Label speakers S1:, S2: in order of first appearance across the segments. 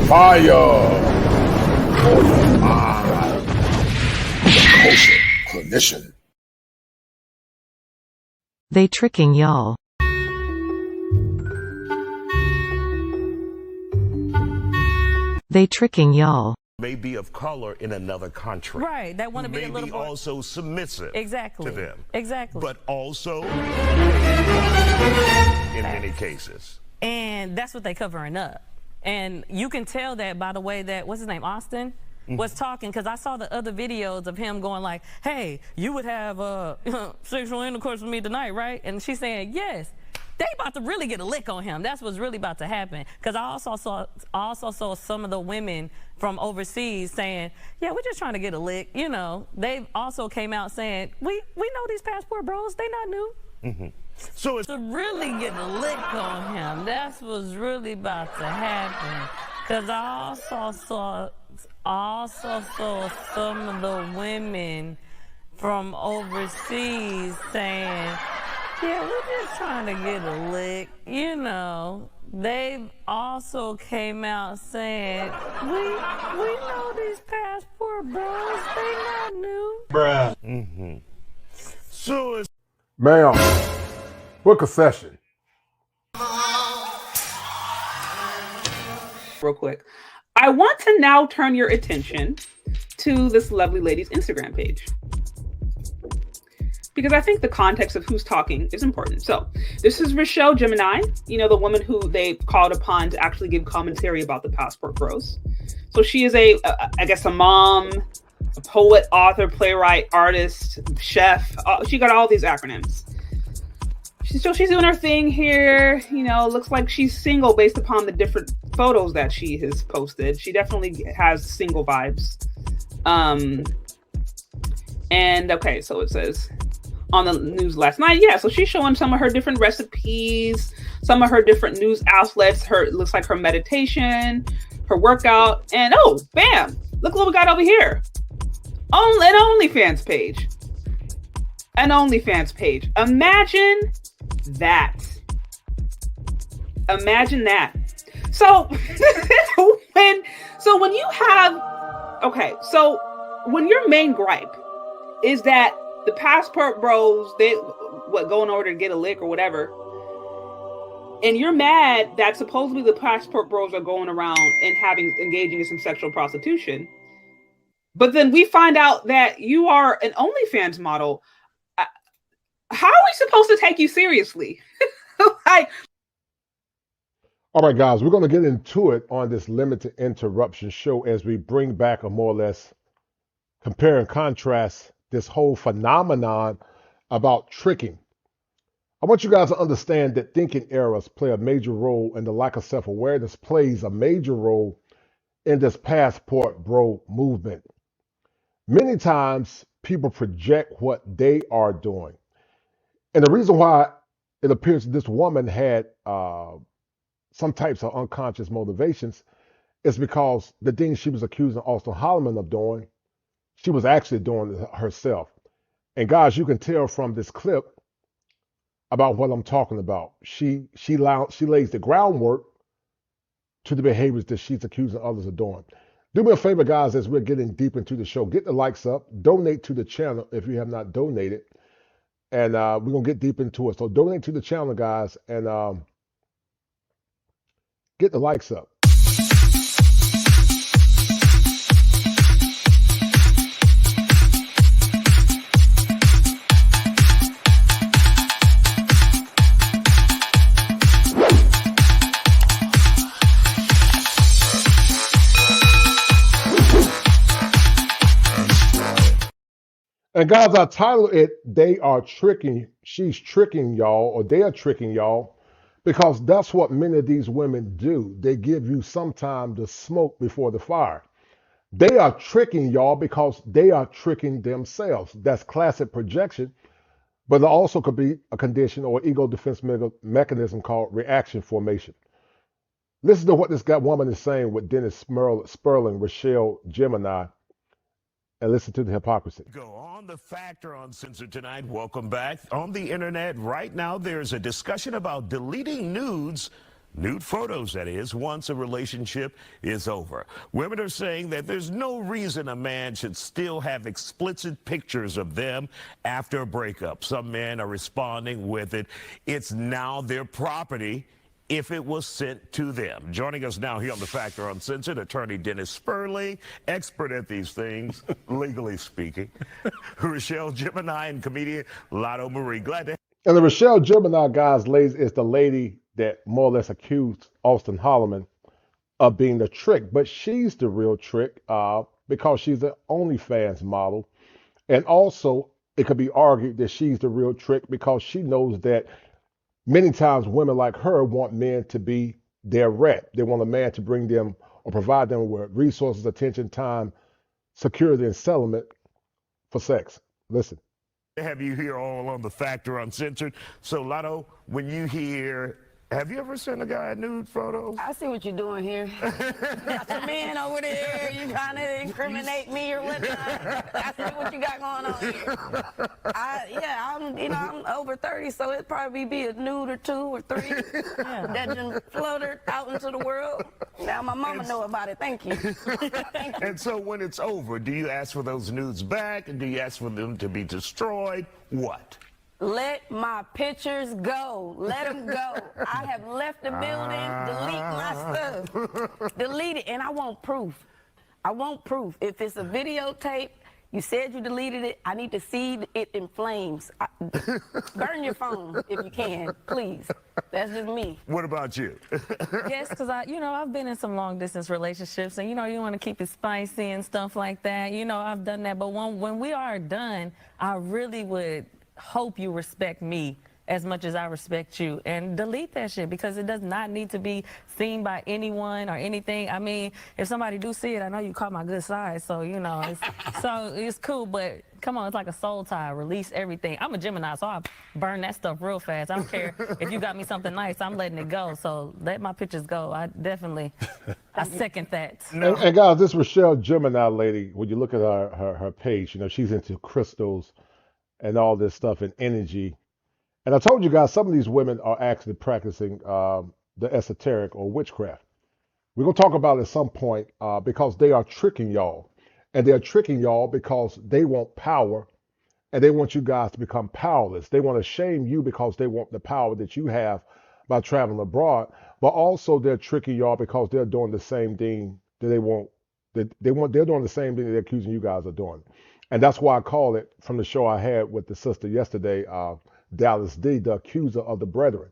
S1: Fire for your mind. Culture clinician.
S2: They tricking y'all. They tricking y'all.
S3: May be of color in another country.
S4: Right, that want to be a little more
S3: also submissive
S4: exactly
S3: to them.
S4: Exactly.
S3: But also in many cases.
S4: And that's what they covering up. And you can tell that by the way that, what's his name, Austin, was talking, because I saw the other videos of him going like, hey, you would have sexual intercourse with me tonight, right? And she's saying, yes. They about to really get a lick on him. That's what's really about to happen. Because I also saw some of the women from overseas saying, yeah, we're just trying to get a lick. You know, they also came out saying, we know these passport bros. They not new.
S3: So it's
S4: to really get a lick on him. That's what's really about to happen. Because I also saw some of the women from overseas saying, yeah, we're just trying to get a lick. You know, they also came out saying, we know these passport bros, they not new.
S1: Bruh.
S3: so it's
S1: Ma'am, book a session.
S5: Real quick, I want to now turn your attention to this lovely lady's Instagram page, because I think the context of who's talking is important. So this is Rochelle Gemini, you know, the woman who they called upon to actually give commentary about the passport bros. So she is I guess a mom, a poet, author, playwright, artist, chef. She got all these acronyms. So she's doing her thing here. You know, looks like she's single based upon the different photos that she has posted. She definitely has single vibes. And okay, so it says on the news last night. Yeah, so she's showing some of her different recipes, some of her different news outlets. It looks like her meditation, her workout, and oh, bam! Look what we got over here. An OnlyFans page. An OnlyFans page. Imagine that. Imagine that. So when you have, okay, so when your main gripe is that the passport bros, going over to get a lick or whatever, and you're mad that supposedly the passport bros are going around and engaging in some sexual prostitution, but then we find out that you are an OnlyFans model. How are we supposed to take you seriously? Like,
S1: All right, guys, we're going to get into it on this limited interruption show as we bring back a more or less compare and contrast this whole phenomenon about tricking. I want you guys to understand that thinking errors play a major role, and the lack of self-awareness plays a major role in this passport bro movement. Many times people project what they are doing. And the reason why it appears that this woman had some types of unconscious motivations is because the things she was accusing Austin Holloman of doing, she was actually doing herself. And guys, you can tell from this clip about what I'm talking about. She lays the groundwork to the behaviors that she's accusing others of doing. Do me a favor, guys, as we're getting deep into the show. Get the likes up. Donate to the channel if you have not donated. And we're going to get deep into it. So donate to the channel, guys, and get the likes up. And guys, I title it, They Are Tricking, She's Tricking Y'all, or They Are Tricking Y'all, because that's what many of these women do. They give you some time to smoke before the fire. They are tricking y'all because they are tricking themselves. That's classic projection, but it also could be a condition or ego defense mechanism called reaction formation. Listen to what this woman is saying with Dennis Sperling, Rochelle Gemini, and listen to the hypocrisy.
S3: Go on the Factor Uncensored tonight. Welcome back. On the internet right now, there's a discussion about deleting nudes Nude photos, that is, once a relationship is over. Women are saying that there's no reason a man should still have explicit pictures of them after a breakup. Some men are responding with it. It's now their property if it was sent to them. Joining us now here on The Factor Uncensored, attorney Dennis Spurley, expert at these things, legally speaking. Rochelle Gemini and comedian Lotto Marie. Glad to.
S1: And the Rochelle Gemini, guys, ladies, is the lady that more or less accused Austin Holloman of being the trick, but she's the real trick because she's an OnlyFans model. And also, it could be argued that she's the real trick because she knows that many times women like her want men to be their rep. They want a man to bring them or provide them with resources, attention, time, security, and settlement for sex. Listen.
S3: Have you here all on The Factor Uncensored. So, Lotto, when you hear, have you ever sent a guy a nude photo?
S6: I see what you're doing here. Got your man over there. You trying to incriminate me or whatnot. I see what you got going on here. I'm over 30, so it'd probably be a nude or 2 or 3 that just floated out into the world. Now my mama know about it. Thank you. Thank you.
S3: And so when it's over, do you ask for those nudes back? And do you ask for them to be destroyed? What?
S6: Let my pictures go. Let them go. I have left the building. Delete my stuff. Delete it. And I want proof. I want proof. If it's a videotape, you said you deleted it, I need to see it in flames. Burn your phone if you can, please. That's just me.
S3: What about you?
S4: Yes, because I've been in some long distance relationships, and you want to keep it spicy and stuff like that. I've done that, but when we are done, I really would hope you respect me as much as I respect you, and delete that shit because it does not need to be seen by anyone or anything. I mean, if somebody do see it, I know you caught my good side, so it's cool, but come on, it's like a soul tie. Release everything. I'm a Gemini, so I burn that stuff real fast. I don't care if you got me something nice, I'm letting it go. So let my pictures go. I second that.
S1: And guys, this Rochelle Gemini lady, when you look at her page, she's into crystals and all this stuff and energy. And I told you guys, some of these women are actually practicing the esoteric or witchcraft. We're going to talk about it at some point because they are tricking y'all. And they're tricking y'all because they want power and they want you guys to become powerless. They want to shame you because they want the power that you have by traveling abroad. But also they're tricking y'all because they're doing the same thing that they want. They're doing the same thing that they're accusing you guys of doing. And that's why I call it, from the show I had with the sister yesterday, Dallas D, the accuser of the brethren,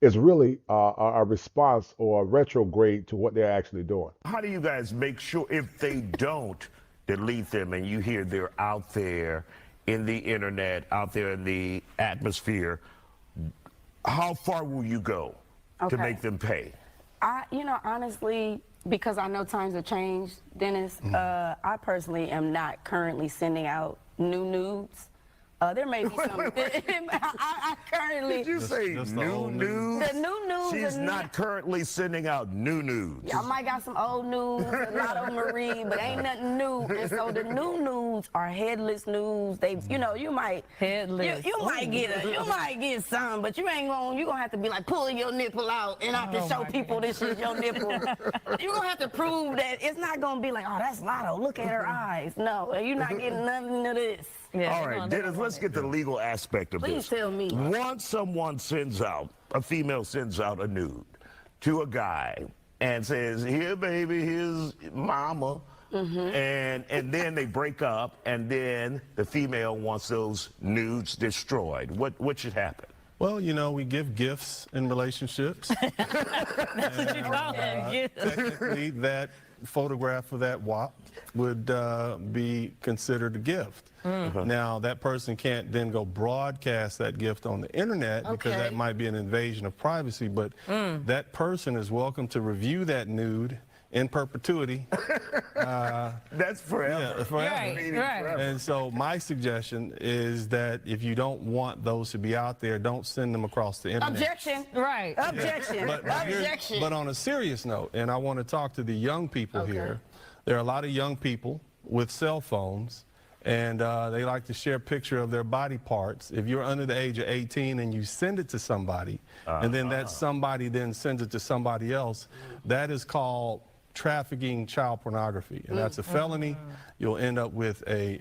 S1: is really a response or a retrograde to what they're actually doing.
S3: How do you guys make sure if they don't delete them and you hear they're out there in the internet, out there in the atmosphere, how far will you go to make them pay?
S6: Honestly, because I know times have changed, Dennis, I personally am not currently sending out new nudes. There may be some. I currently.
S3: Did you say new news?
S6: The new news.
S3: She's not currently sending out new news.
S6: I might got some old news, a Lotto Marie, but ain't nothing new. And so the new news are headless news. They, you might
S4: headless.
S6: You might get some, but you gonna have to be like pulling your nipple out and have to show people this is your nipple. You're gonna have to prove that it's not gonna be like, oh, that's Lotto. Look at her eyes. No, you're not getting nothing of this.
S4: Yeah,
S3: all right, Dennis, let's get the legal aspect of this.
S6: Please tell me.
S3: Once someone a female sends out a nude to a guy and says, here, baby, here's mama, and then they break up, and then the female wants those nudes destroyed. What should happen?
S7: Well, we give gifts in relationships.
S4: That's what you call it.
S7: Technically, that photograph of that WAP would be considered a gift. Now, that person can't then go broadcast that gift on the internet because that might be an invasion of privacy, but that person is welcome to review that nude in perpetuity.
S3: That's forever.
S7: Yeah, forever.
S4: Right.
S7: And so my suggestion is that if you don't want those to be out there, don't send them across the internet.
S6: Objection.
S4: Right.
S6: Objection. Objection.
S7: But on a serious note, and I want to talk to the young people here, there are a lot of young people with cell phones, and they like to share a picture of their body parts. If you're under the age of 18 and you send it to somebody, and then that somebody then sends it to somebody else, that is called trafficking child pornography, and that's a felony. You'll end up with a,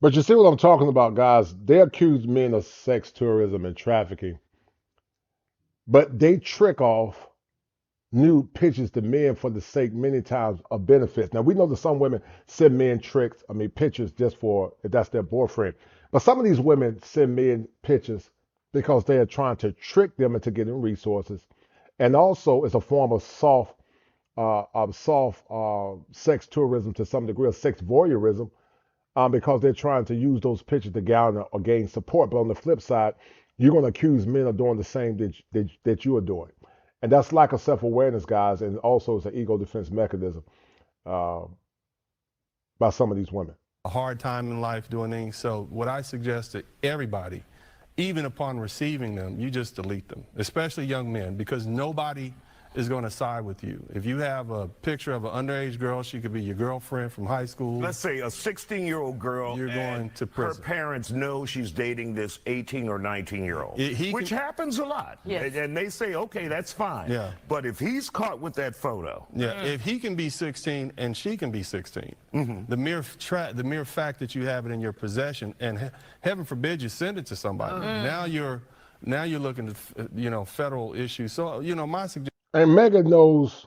S1: But you see what I'm talking about, guys? They accuse men of sex tourism and trafficking, but they trick off nude pictures to men for the sake many times of benefits. Now we know that some women send men pictures just for if that's their boyfriend. But some of these women send men pictures because they are trying to trick them into getting resources, and also it's a form of soft sex tourism to some degree, of sex voyeurism, because they're trying to use those pictures to garner or gain support. But on the flip side, you're going to accuse men of doing the same that you are doing. And that's lack of self-awareness, guys, and also it's an ego defense mechanism by some of these women.
S7: a hard time in life doing things. So what I suggest to everybody, even upon receiving them, you just delete them, especially young men, because nobody is going to side with you. If you have a picture of an underage girl, she could be your girlfriend from high school.
S3: Let's say a 16-year-old girl,
S7: you're going to prison.
S3: Her parents know she's dating this 18 or 19-year-old, which happens a lot.
S6: Yes.
S3: And they say, okay, that's fine.
S7: Yeah.
S3: But if he's caught with that photo.
S7: Yeah, if he can be 16 and she can be 16, the mere fact that you have it in your possession, and heaven forbid you send it to somebody, now you're looking at federal issues. So my suggestion.
S1: And Megan knows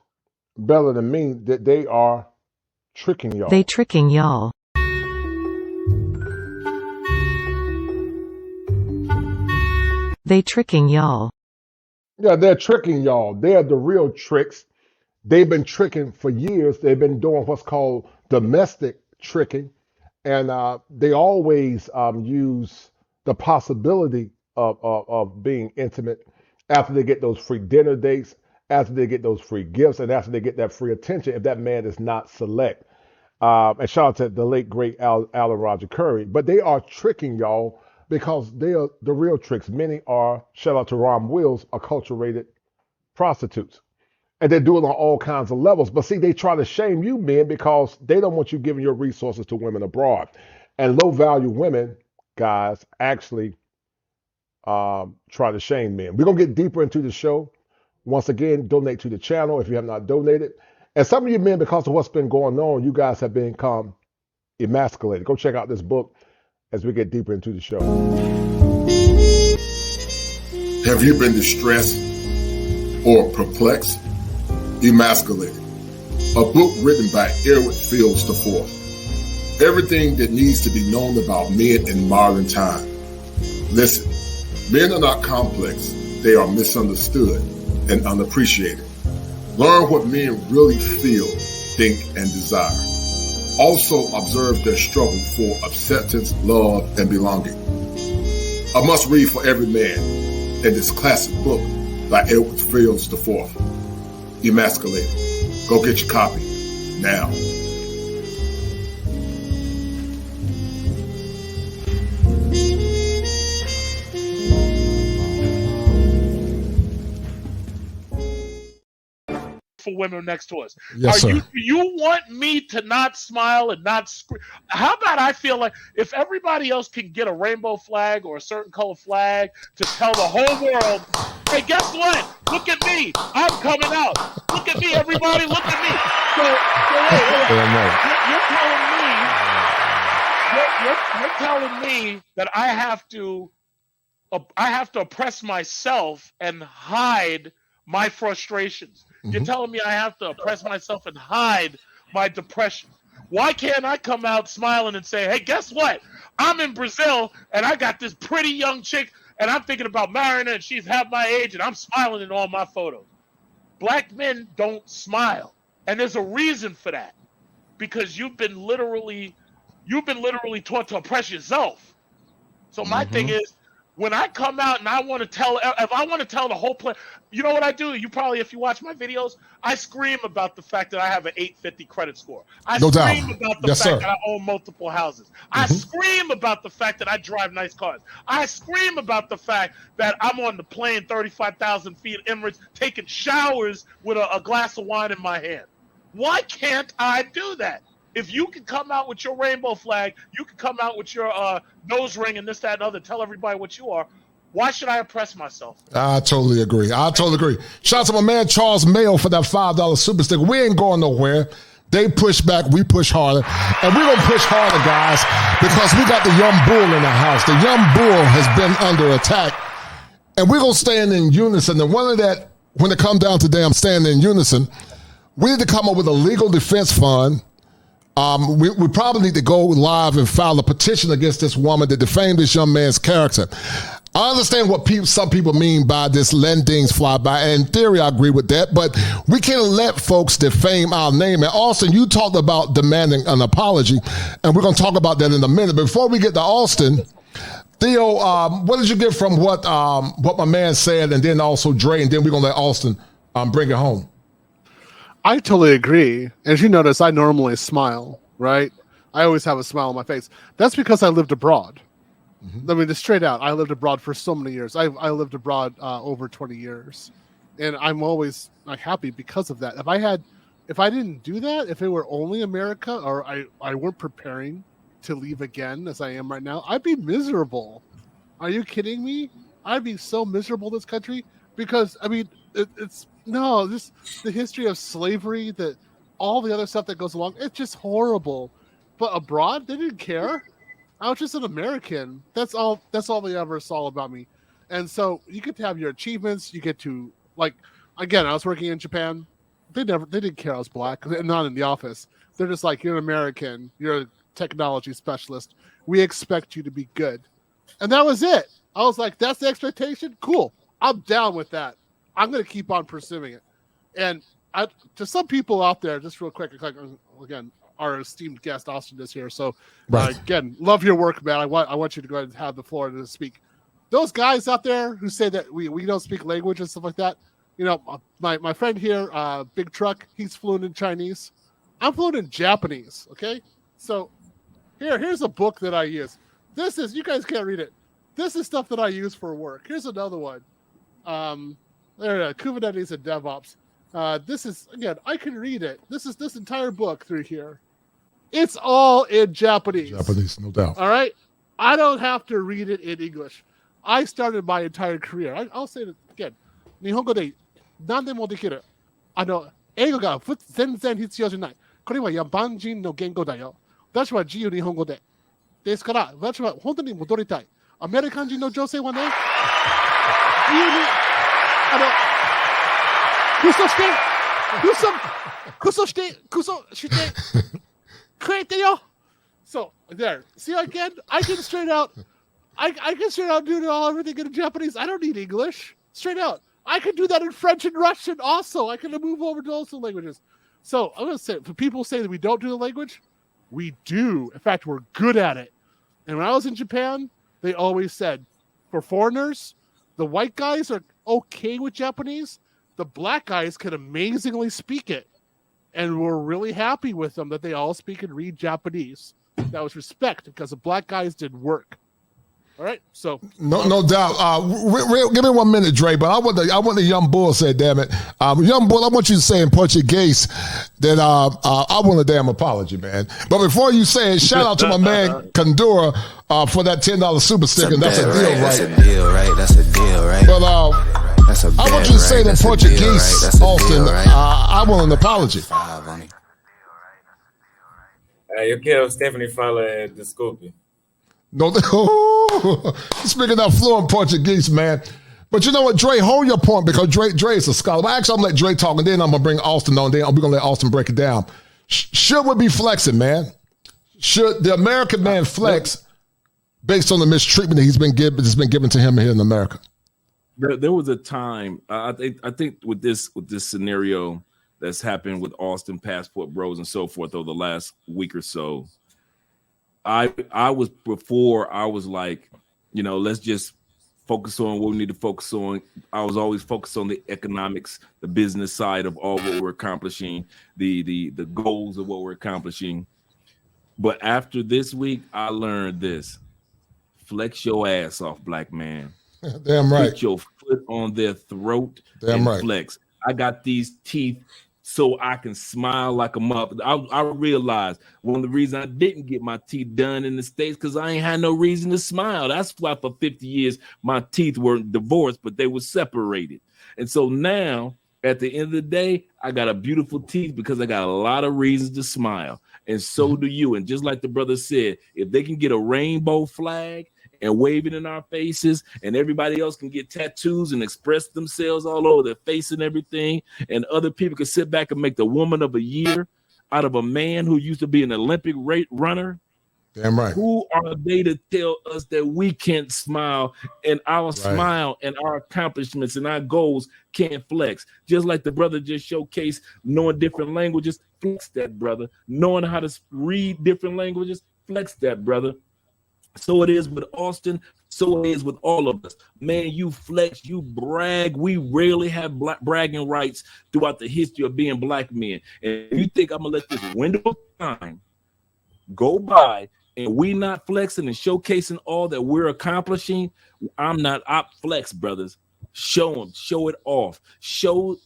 S1: better than me that they are tricking y'all.
S2: They tricking y'all. They tricking y'all.
S1: Yeah, they're tricking y'all. They're the real tricks. They've been tricking for years. They've been doing what's called domestic tricking. And they always use the possibility of being intimate after they get those free dinner dates, after they get those free gifts, and after they get that free attention if that man is not select. And shout out to the late, great Alan Roger Curry. But they are tricking y'all because they are the real tricks. Many are, shout out to Ron Wills, acculturated prostitutes. And they do it on all kinds of levels. But see, they try to shame you men because they don't want you giving your resources to women abroad. And low-value women, guys, actually try to shame men. We're going to get deeper into the show. Once again, donate to the channel if you have not donated. And some of you men, because of what's been going on, you guys have become emasculated. Go check out this book as we get deeper into the show.
S8: Have you been distressed or perplexed? Emasculated. A book written by Edward Fields IV. Everything that needs to be known about men in modern time. Listen, men are not complex. They are misunderstood and unappreciated. Learn what men really feel, think, and desire. Also observe their struggle for acceptance, love, and belonging. A must read for every man in this classic book by Edward Fields IV. Emasculated. Go get your copy now.
S9: For women next to us.
S1: Yes, sir.
S9: You want me to not smile and not scream? How about I feel like if everybody else can get a rainbow flag or a certain color flag to tell the whole world, hey, guess what? Look at me. I'm coming out. Look at me, everybody. Look at me. So you're telling me that I have to oppress myself and hide my frustrations. You're telling me I have to oppress myself and hide my depression. Why can't I come out smiling and say, hey, guess what? I'm in Brazil and I got this pretty young chick and I'm thinking about marrying her and she's half my age and I'm smiling in all my photos. Black men don't smile. And there's a reason for that. Because you've been literally taught to oppress yourself. So my thing is, when I come out and I want to tell, if I want to tell the whole plan, you know what I do? You probably, if you watch my videos, I scream about the fact that I have an 850 credit score. I scream about the fact that I own multiple houses. I scream about the fact that I drive nice cars. I scream about the fact that I'm on the plane 35,000 feet Emirates taking showers with a glass of wine in my hand. Why can't I do that? If you can come out with your rainbow flag, you can come out with your nose ring and this, that, and other, tell everybody what you are. Why should I oppress myself?
S1: I totally agree. Shout out to my man Charles Mayo for that $5 super sticker. We ain't going nowhere. They push back, we push harder. And we're going to push harder, guys, because we got the young bull in the house. The young bull has been under attack. And we're going to stand in unison. And one of that, when it comes down to damn standing in unison, we need to come up with a legal defense fund. We probably need to go live and file a petition against this woman that defamed this young man's character. I understand what some people mean by this letting things fly by. And in theory, I agree with that. But we can't let folks defame our name. And Austin, you talked about demanding an apology. And we're going to talk about that in a minute. Before we get to Austin, Theo, what did you get from what my man said, and then also Dre, and then we're going to let Austin bring it home?
S10: I totally agree. As you notice, I normally smile, right? I always have a smile on my face. That's because I lived abroad. I mean, just straight out, I lived abroad for so many years. I lived abroad over 20 years. And I'm always happy because of that. If I didn't do that, if it were only America, or I weren't preparing to leave again as I am right now, I'd be miserable. Are you kidding me? I'd be so miserable in this country because, I mean, it's the history of slavery, that all the other stuff that goes along, it's just horrible. But abroad, they didn't care. I was just an American. That's all they ever saw about me. And so you get to have your achievements. You get to, again, I was working in Japan. They didn't care I was black, not in the office. They're just like, you're an American. You're a technology specialist. We expect you to be good. And that was it. I was like, that's the expectation? Cool. I'm down with that. I'm going to keep on pursuing it. And to some people out there, just real quick, again, our esteemed guest Austin is here. So again, love your work, man. I want you to go ahead and have the floor to speak. Those guys out there who say that we don't speak language and stuff like that, you know, my friend here, Big Truck, he's fluent in Chinese. I'm fluent in Japanese. Okay, so here's a book that I use. This is, you guys can't read it. This is stuff that I use for work. Here's another one. Kubernetes and DevOps. This is, again, I can read it. This is this entire book through here. It's all in Japanese.
S1: Japanese, no doubt.
S10: All right? I don't have to read it in English. I started my entire career. I'll say it again. 日本語で何でもできる。英語が全然必要じゃない。これは野蛮人の言語だよ。私は自由日本語で。ですから、私は本当に戻りたい。アメリカ人の女性はね、自由に、クソしてくれてよ。So there. See, again, I can straight out do everything in Japanese. I don't need English. Straight out. I can do that in French and Russian also. I can move over to those languages. So I'm gonna say, for people say that we don't do the language, we do. In fact, we're good at it. And when I was in Japan, they always said, for foreigners, the white guys are okay with Japanese. The black guys can amazingly speak it. And we're really happy with them that they all speak and read Japanese. That was respect because the black guys did work. All right, so
S1: no doubt. Give me 1 minute, Dre. But I want the young bull say, damn it, young bull. I want you to say in Portuguese that I want a damn apology, man. But before you say it, shout out to my man Kandura for that $10 super sticker. That's a deal, right?
S11: That's a deal, right? That's a deal, right?
S1: But I want you to say it in Portuguese, Austin. I want an apology.
S12: Eu quero Stephanie fala desculpe.
S1: No, speaking of fluent Portuguese, man. But you know what, Dre, hold your point because Dre is a scholar. But actually, I'm going to let Dre talk, and then I'm going to bring Austin on. Then we're going to let Austin break it down. Should we be flexing, man? Should the American man flex based on the mistreatment that that's been given to him here in America?
S13: There was a time, I think with this scenario that's happened with Austin Passport Bros and so forth over the last week or so, I was like, you know, let's just focus on what we need to focus on. I was always focused on the economics, the business side of all what we're accomplishing, the goals of what we're accomplishing. But after this week, I learned this: flex your ass off, black man.
S1: Damn right.
S13: Put your foot on their throat.
S1: Damn
S13: and
S1: right.
S13: Flex. I got these teeth so I can smile like a mother. I realized one of the reasons I didn't get my teeth done in the States because I ain't had no reason to smile. That's why for 50 years my teeth weren't divorced, but they were separated. And so now, at the end of the day, I got a beautiful teeth because I got a lot of reasons to smile. And so do you. And just like the brother said, if they can get a rainbow flag and wave it in our faces, and everybody else can get tattoos and express themselves all over their face and everything, and other people can sit back and make the woman of a year out of a man who used to be an Olympic runner.
S1: Damn right.
S13: Who are they to tell us that we can't smile and our smile and our accomplishments and our goals can't flex? Just like the brother just showcased, knowing different languages, flex that, brother. Knowing how to read different languages, flex that, brother. So it is with Austin. So it is with all of us. Man, you flex, you brag. We rarely have bragging rights throughout the history of being black men. And you think I'm going to let this window of time go by and we not flexing and showcasing all that we're accomplishing? I'm not op flex, brothers. Show them, show it off. Show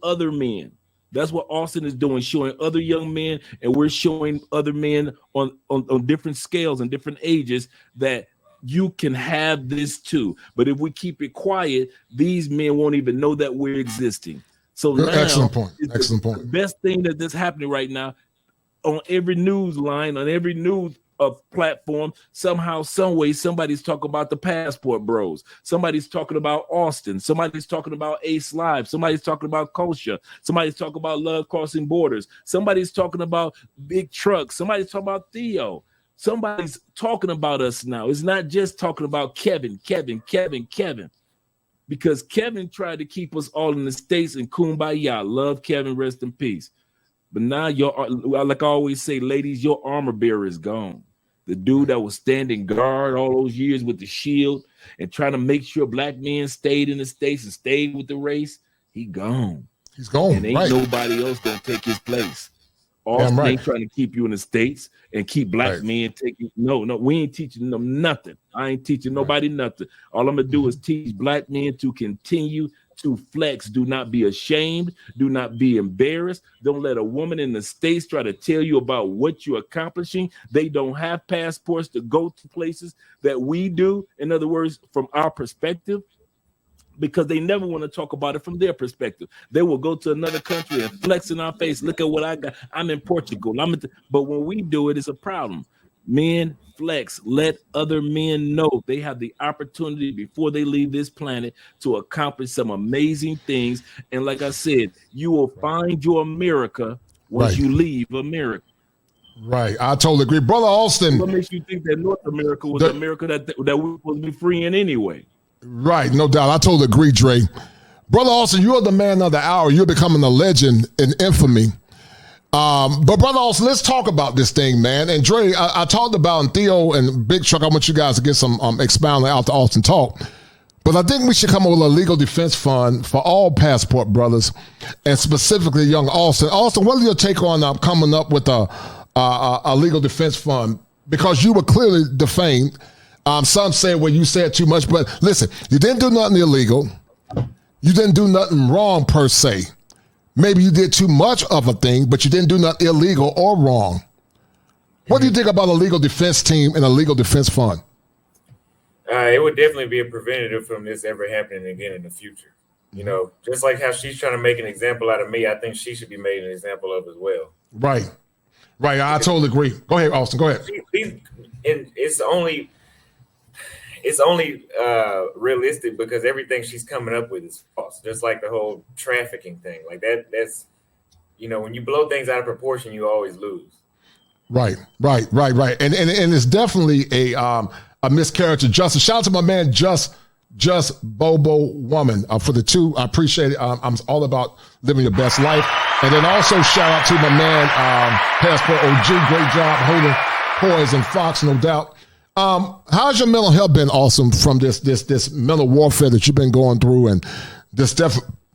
S13: other men. That's what Austin is doing, showing other young men, and we're showing other men on different scales and different ages that you can have this too. But if we keep it quiet, these men won't even know that we're existing. So now,
S1: excellent point. Excellent point.
S13: The best thing that's happening right now on every news line, on every news platform, somehow, some way, somebody's talking about the Passport Bros. Somebody's talking about Austin. Somebody's talking about Ace Live. Somebody's talking about Kosha. Somebody's talking about Love Crossing Borders. Somebody's talking about Big Truck. Somebody's talking about Theo. Somebody's talking about us now. It's not just talking about Kevin. Because Kevin tried to keep us all in the States and kumbaya. Love Kevin, rest in peace. But now, like I always say, ladies, your armor bearer is gone. The dude that was standing guard all those years with the shield and trying to make sure black men stayed in the States and stayed with the race, he gone.
S1: He's gone.
S13: And ain't nobody else going to take his place. Austin ain't trying to keep you in the States and keep black men taking. No, we ain't teaching them nothing. I ain't teaching nobody nothing. All I'm going to do is teach black men to continue to flex. Do not be ashamed. Do not be embarrassed. Don't let a woman in the States try to tell you about what you're accomplishing. They don't have passports to go to places that we do. In other words, from our perspective, because they never want to talk about it from their perspective. They will go to another country and flex in our face. Look at what I got. I'm in Portugal. But when we do it, it's a problem. Men flex. Let other men know they have the opportunity before they leave this planet to accomplish some amazing things. And like I said, you will find your America once you leave America.
S1: Right. I totally agree. Brother Austin.
S13: What makes you think that North America was America that we're supposed to be free in anyway?
S1: Right. No doubt. I totally agree, Dre. Brother Austin, you're the man of the hour. You're becoming a legend in infamy. But Brother Austin, let's talk about this thing, man. And Dre, I talked about, and Theo and Big Truck, I want you guys to get some expounding out the Austin talk. But I think we should come up with a legal defense fund for all Passport brothers, and specifically young Austin. Austin, what is your take on coming up with a legal defense fund? Because you were clearly defamed. Some say, well, you said too much. But listen, you didn't do nothing illegal. You didn't do nothing wrong per se. Maybe you did too much of a thing, but you didn't do nothing illegal or wrong. What do you think about a legal defense team and a legal defense fund?
S12: It would definitely be a preventative from this ever happening again in the future. You know, just like how she's trying to make an example out of me, I think she should be made an example of as well.
S1: Right. I totally agree. Go ahead, Austin. Go ahead.
S12: It's only realistic because everything she's coming up with is false. Just like the whole trafficking thing, like that's, you know, when you blow things out of proportion, you always lose. Right.
S1: And it's definitely a mischaracter. Justice. Shout out to my man, Just Bobo Woman for the two. I appreciate it. I'm all about living your best life. And then also shout out to my man, Passport OG. Great job holding poise and Fox, no doubt. How's your mental health been, Awesome, from this mental warfare that you've been going through and this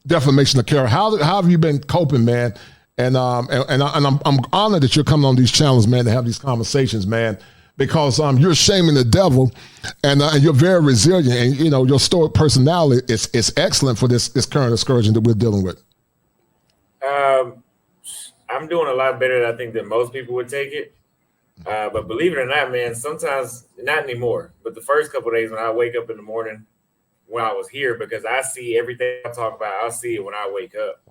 S1: defamation of character? How have you been coping, man? And I'm honored that you're coming on these channels, man, to have these conversations, man, because you're shaming the devil, and you're very resilient, and your stoic personality is excellent for this current excursion that we're dealing with.
S12: I'm doing a lot better, I think, than most people would take it. But believe it or not, man, sometimes not anymore. But the first couple of days when I wake up in the morning, when I was here, because I see everything I talk about, I'll see it when I wake up.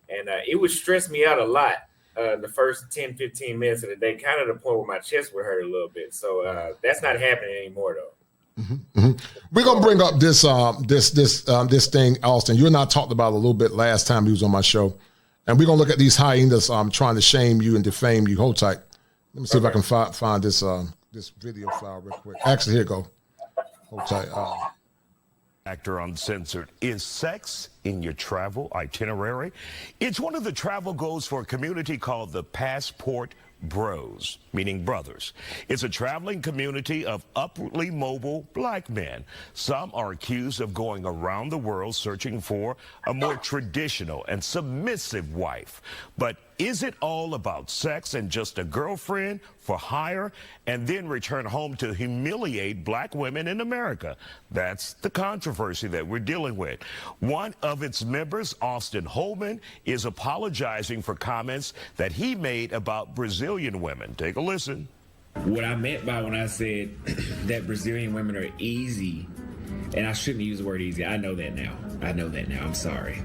S12: And it would stress me out a lot the first 10, 15 minutes of the day, kind of the point where my chest would hurt a little bit. So that's not happening anymore, though.
S8: Mm-hmm, mm-hmm. We're gonna bring up this thing, Austin. You and I talked about it a little bit last time he was on my show, and we're gonna look at these hyenas trying to shame you and defame you. Hold tight. Let me see if I can find this this video file real quick. Actually, here you go. Hold tight.
S3: Actor Uncensored. Is sex in your travel itinerary? It's one of the travel goals for a community called the Passport Bros, meaning brothers. It's a traveling community of upwardly mobile black men. Some are accused of going around the world searching for a more traditional and submissive wife. But is it all about sex and just a girlfriend for hire and then return home to humiliate black women in America? That's the controversy that we're dealing with. One of its members, Austin Holman, is apologizing for comments that he made about Brazilian women. Take a listen.
S14: What I meant by when I said that Brazilian women are easy, and I shouldn't use the word easy. I know that now. I'm sorry.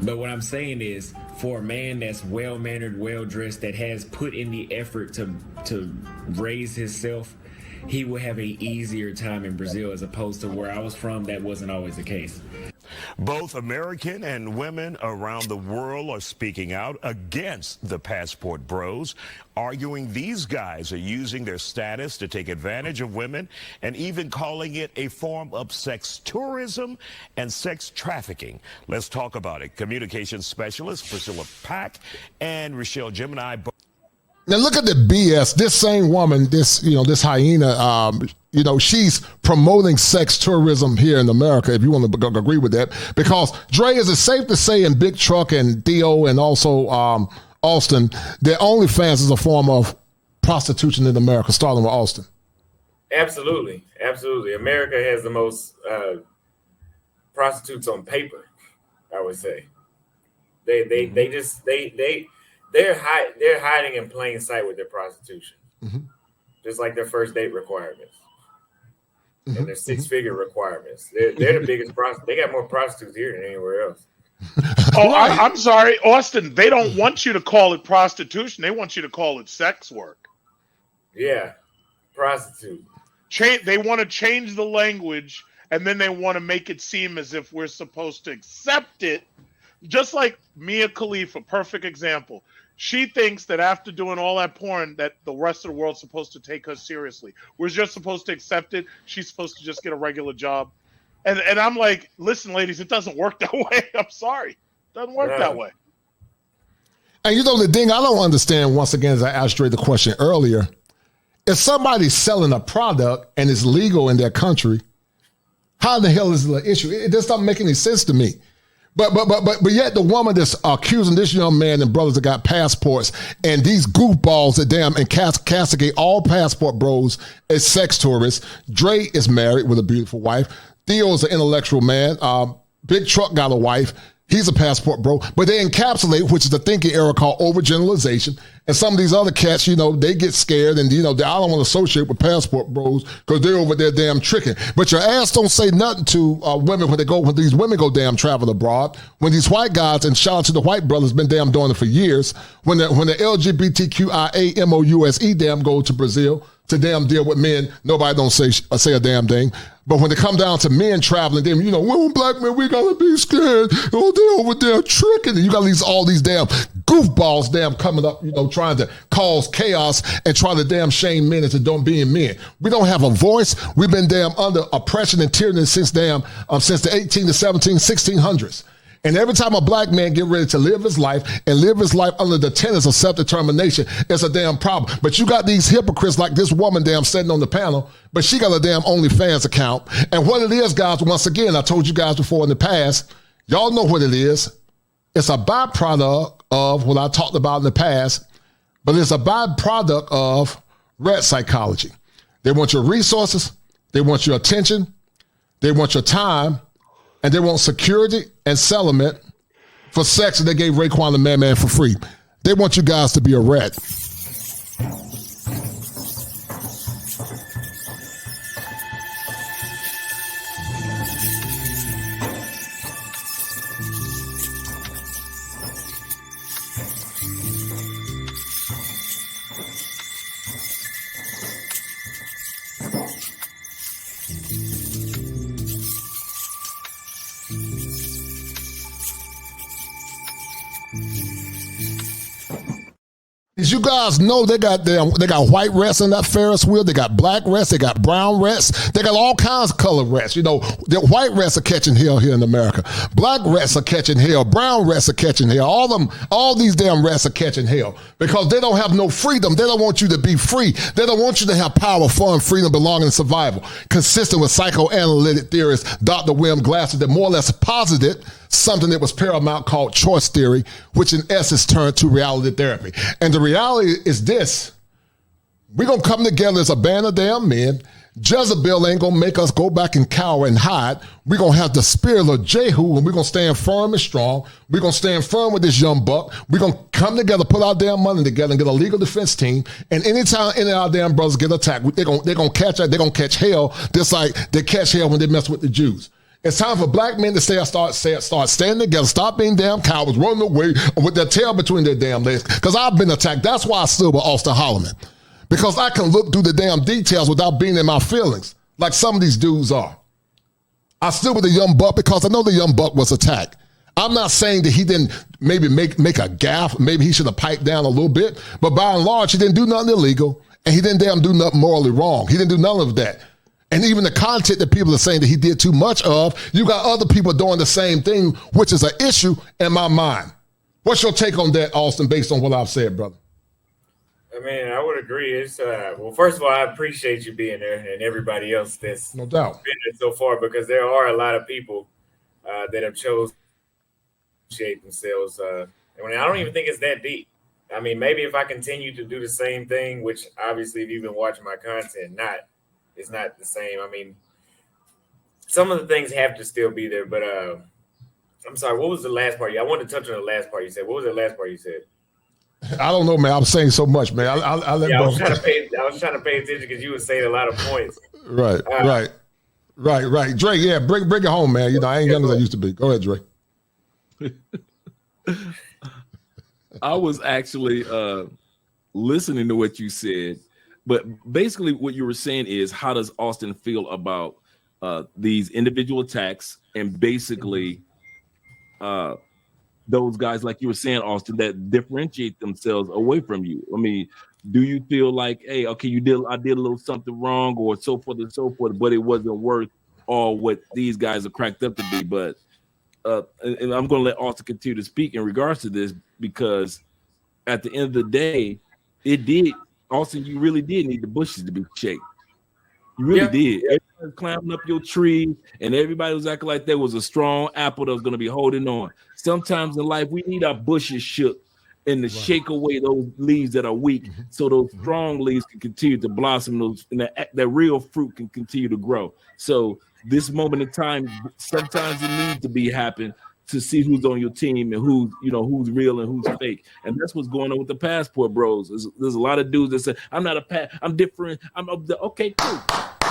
S14: But what I'm saying is, for a man that's well-mannered, well-dressed, that has put in the effort to raise himself, he will have an easier time in Brazil, as opposed to where I was from. That wasn't always the case.
S3: Both American and women around the world are speaking out against the Passport Bros, arguing these guys are using their status to take advantage of women and even calling it a form of sex tourism and sex trafficking. Let's talk about it. Communications specialist Priscilla Pack and Rochelle Gemini.
S8: Now look at the BS. This same woman, this hyena, she's promoting sex tourism here in America, if you want to agree with that. Because, Dre, is it safe to say in Big Truck and Dio and also Austin, that OnlyFans is a form of prostitution in America, starting with Austin?
S12: Absolutely. Absolutely. America has the most prostitutes on paper, I would say. They're hiding in plain sight with their prostitution, just like their first date requirements and their six-figure requirements. They're the biggest prostitutes. They got more prostitutes here than anywhere else.
S9: Oh, I'm sorry, Austin. They don't want you to call it prostitution. They want you to call it sex work.
S12: Yeah, prostitute.
S9: They want to change the language, and then they want to make it seem as if we're supposed to accept it. Just like Mia Khalifa, perfect example. She thinks that after doing all that porn, that the rest of the world's supposed to take her seriously. We're just supposed to accept it. She's supposed to just get a regular job. And I'm like, listen, ladies, it doesn't work that way. I'm sorry. It doesn't work that way.
S8: And the thing I don't understand, once again, as I asked Dre the question earlier, if somebody's selling a product and it's legal in their country, how the hell is it an issue? It just doesn't make any sense to me. But yet the woman that's accusing this young man and brothers that got passports and these goofballs that and castigate all passport bros as sex tourists. Dre is married with a beautiful wife. Theo is an intellectual man. Big Truck got a wife. He's a passport bro. But they encapsulate, which is the thinking era called overgeneralization. And some of these other cats, they get scared and, I don't want to associate with passport bros because they're over there damn tricking. But your ass don't say nothing to women when these women go damn travel abroad. When these white guys, and shout out to the white brothers, been damn doing it for years. When the LGBTQIA MOUSE damn go to Brazil to damn deal with men, nobody don't say a damn thing. But when they come down to men traveling, then, women, black men, we gotta be scared. Oh, they're over there tricking. And you got all these damn goofballs damn coming up, trying to cause chaos and trying to damn shame men into don't being men. We don't have a voice. We've been damn under oppression and tyranny since the 18 to 17, 1600s. And every time a black man get ready to live his life under the tenets of self-determination, it's a damn problem. But you got these hypocrites like this woman damn sitting on the panel, but she got a damn OnlyFans account. And what it is, guys, once again, I told you guys before in the past, y'all know what it is. It's a byproduct of what I talked about in the past, but it's a byproduct of red psychology. They want your resources, they want your attention, they want your time, and they want security and settlement for sex, and they gave Raekwon the Man for free. They want you guys to be a rat. As you guys know, they got white rats in that Ferris wheel. They got black rats. They got brown rats. They got all kinds of color rats. You know, the white rats are catching hell here in America. Black rats are catching hell. Brown rats are catching hell. All these damn rats are catching hell because they don't have no freedom. They don't want you to be free. They don't want you to have power, fun, freedom, belonging, and survival. Consistent with psychoanalytic theorist Dr. William Glasser that more or less posited something that was paramount called choice theory, which in essence turned to reality therapy. And the reality is this: we're going to come together as a band of damn men. Jezebel ain't going to make us go back and cower and hide. We're going to have the spirit of Jehu, and we're going to stand firm and strong. We're going to stand firm with this young buck. We're going to come together, put our damn money together, and get a legal defense team. And anytime any of our damn brothers get attacked, they're going to catch hell just like they catch hell when they mess with the Jews. It's time for black men to start standing together, stop being damn cowards, running away with their tail between their damn legs. Because I've been attacked. That's why I stood with Austin Holloman. Because I can look through the damn details without being in my feelings, like some of these dudes are. I stood with the young buck because I know the young buck was attacked. I'm not saying that he didn't maybe make a gaffe. Maybe he should have piped down a little bit. But by and large, he didn't do nothing illegal. And he didn't damn do nothing morally wrong. He didn't do none of that. And even the content that people are saying that he did too much of, you got other people doing the same thing, which is an issue in my mind. What's your take on that, Austin, based on what I've said, brother?
S12: I mean, I would agree. It's well, first of all, I appreciate you being there and everybody else that's
S8: no doubt
S12: been there so far, because there are a lot of people that have chosen to shape themselves. I mean, I don't even think it's that deep. I mean, maybe if I continue to do the same thing, which obviously if you've been watching my content, it's not the same. I mean, some of the things have to still be there, but I'm sorry, what was the last part? I wanted to touch on the last part you said. What was the last part you said?
S8: I don't know, man. I'm saying so much, man. I was trying to
S12: pay attention because you were saying a lot of points.
S8: Right. Dre, yeah, bring it home, man. You know, I ain't young as I used to be. Go ahead, Dre.
S13: I was actually listening to what you said, but basically what you were saying is, how does Austin feel about these individual attacks and basically those guys, like you were saying, Austin, that differentiate themselves away from you? I mean, do you feel like, hey, okay, I did a little something wrong, or so forth and so forth, but it wasn't worth all what these guys are cracked up to be? But and I'm going to let Austin continue to speak in regards to this, because at the end of the day, Austin, you really did need the bushes to be shaped. You really did. Everybody was climbing up your tree, and everybody was acting like there was a strong apple that was going to be holding on. Sometimes in life, we need our bushes shook and to shake away those leaves that are weak, so those strong leaves can continue to blossom, and that real fruit can continue to grow. So this moment in time, sometimes it needs to be happen to see who's on your team and who's real and who's fake. And that's what's going on with the passport bros. There's a lot of dudes that say, I'm different. Okay, cool.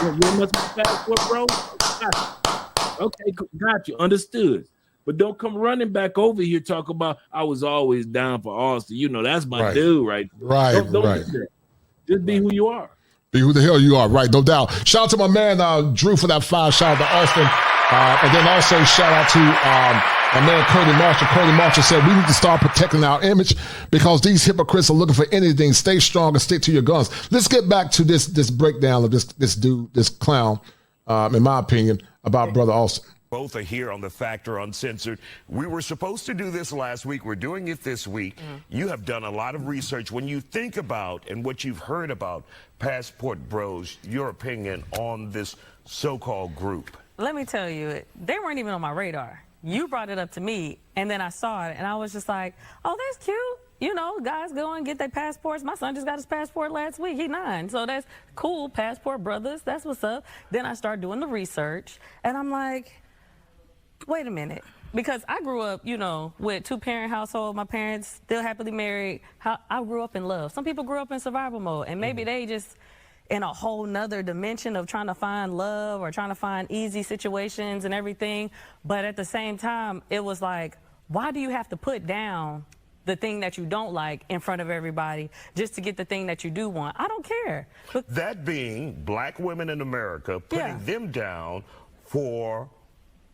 S13: You must be passport bro. Okay, got you. Understood. But don't come running back over here talk about I was always down for Austin. You know, that's my dude, right?
S8: Right.
S13: Don't do that. Just be who you are.
S8: Be who the hell you are, right? No doubt. Shout out to my man Drew for that 5. Shout out to Austin. And then also shout out to my man Cody Marshall. Cody Marshall said we need to start protecting our image because these hypocrites are looking for anything. Stay strong and stick to your guns. Let's get back to this breakdown of this dude, this clown, in my opinion, about Brother Austin.
S3: Both are here on The Factor Uncensored. We were supposed to do this last week. We're doing it this week. You have done a lot of research. When you think about and what you've heard about Passport Bros, your opinion on this so-called group.
S4: Let me tell you, they weren't even on my radar. You brought it up to me, and then I saw it, and I was just like, oh, that's cute. You know, guys go and get their passports. My son just got his passport last week. He's 9, so that's cool. Passport brothers, that's what's up. Then I started doing the research, and I'm like, wait a minute. because I grew up, you know, with 2-parent household. My parents still happily married. I grew up in love. Some people grew up in survival mode, and maybe they just in a whole nother dimension of trying to find love or trying to find easy situations and everything. But at the same time, it was like, why do you have to put down the thing that you don't like in front of everybody just to get the thing that you do want? I don't care. But
S3: that being black women in America, putting them down for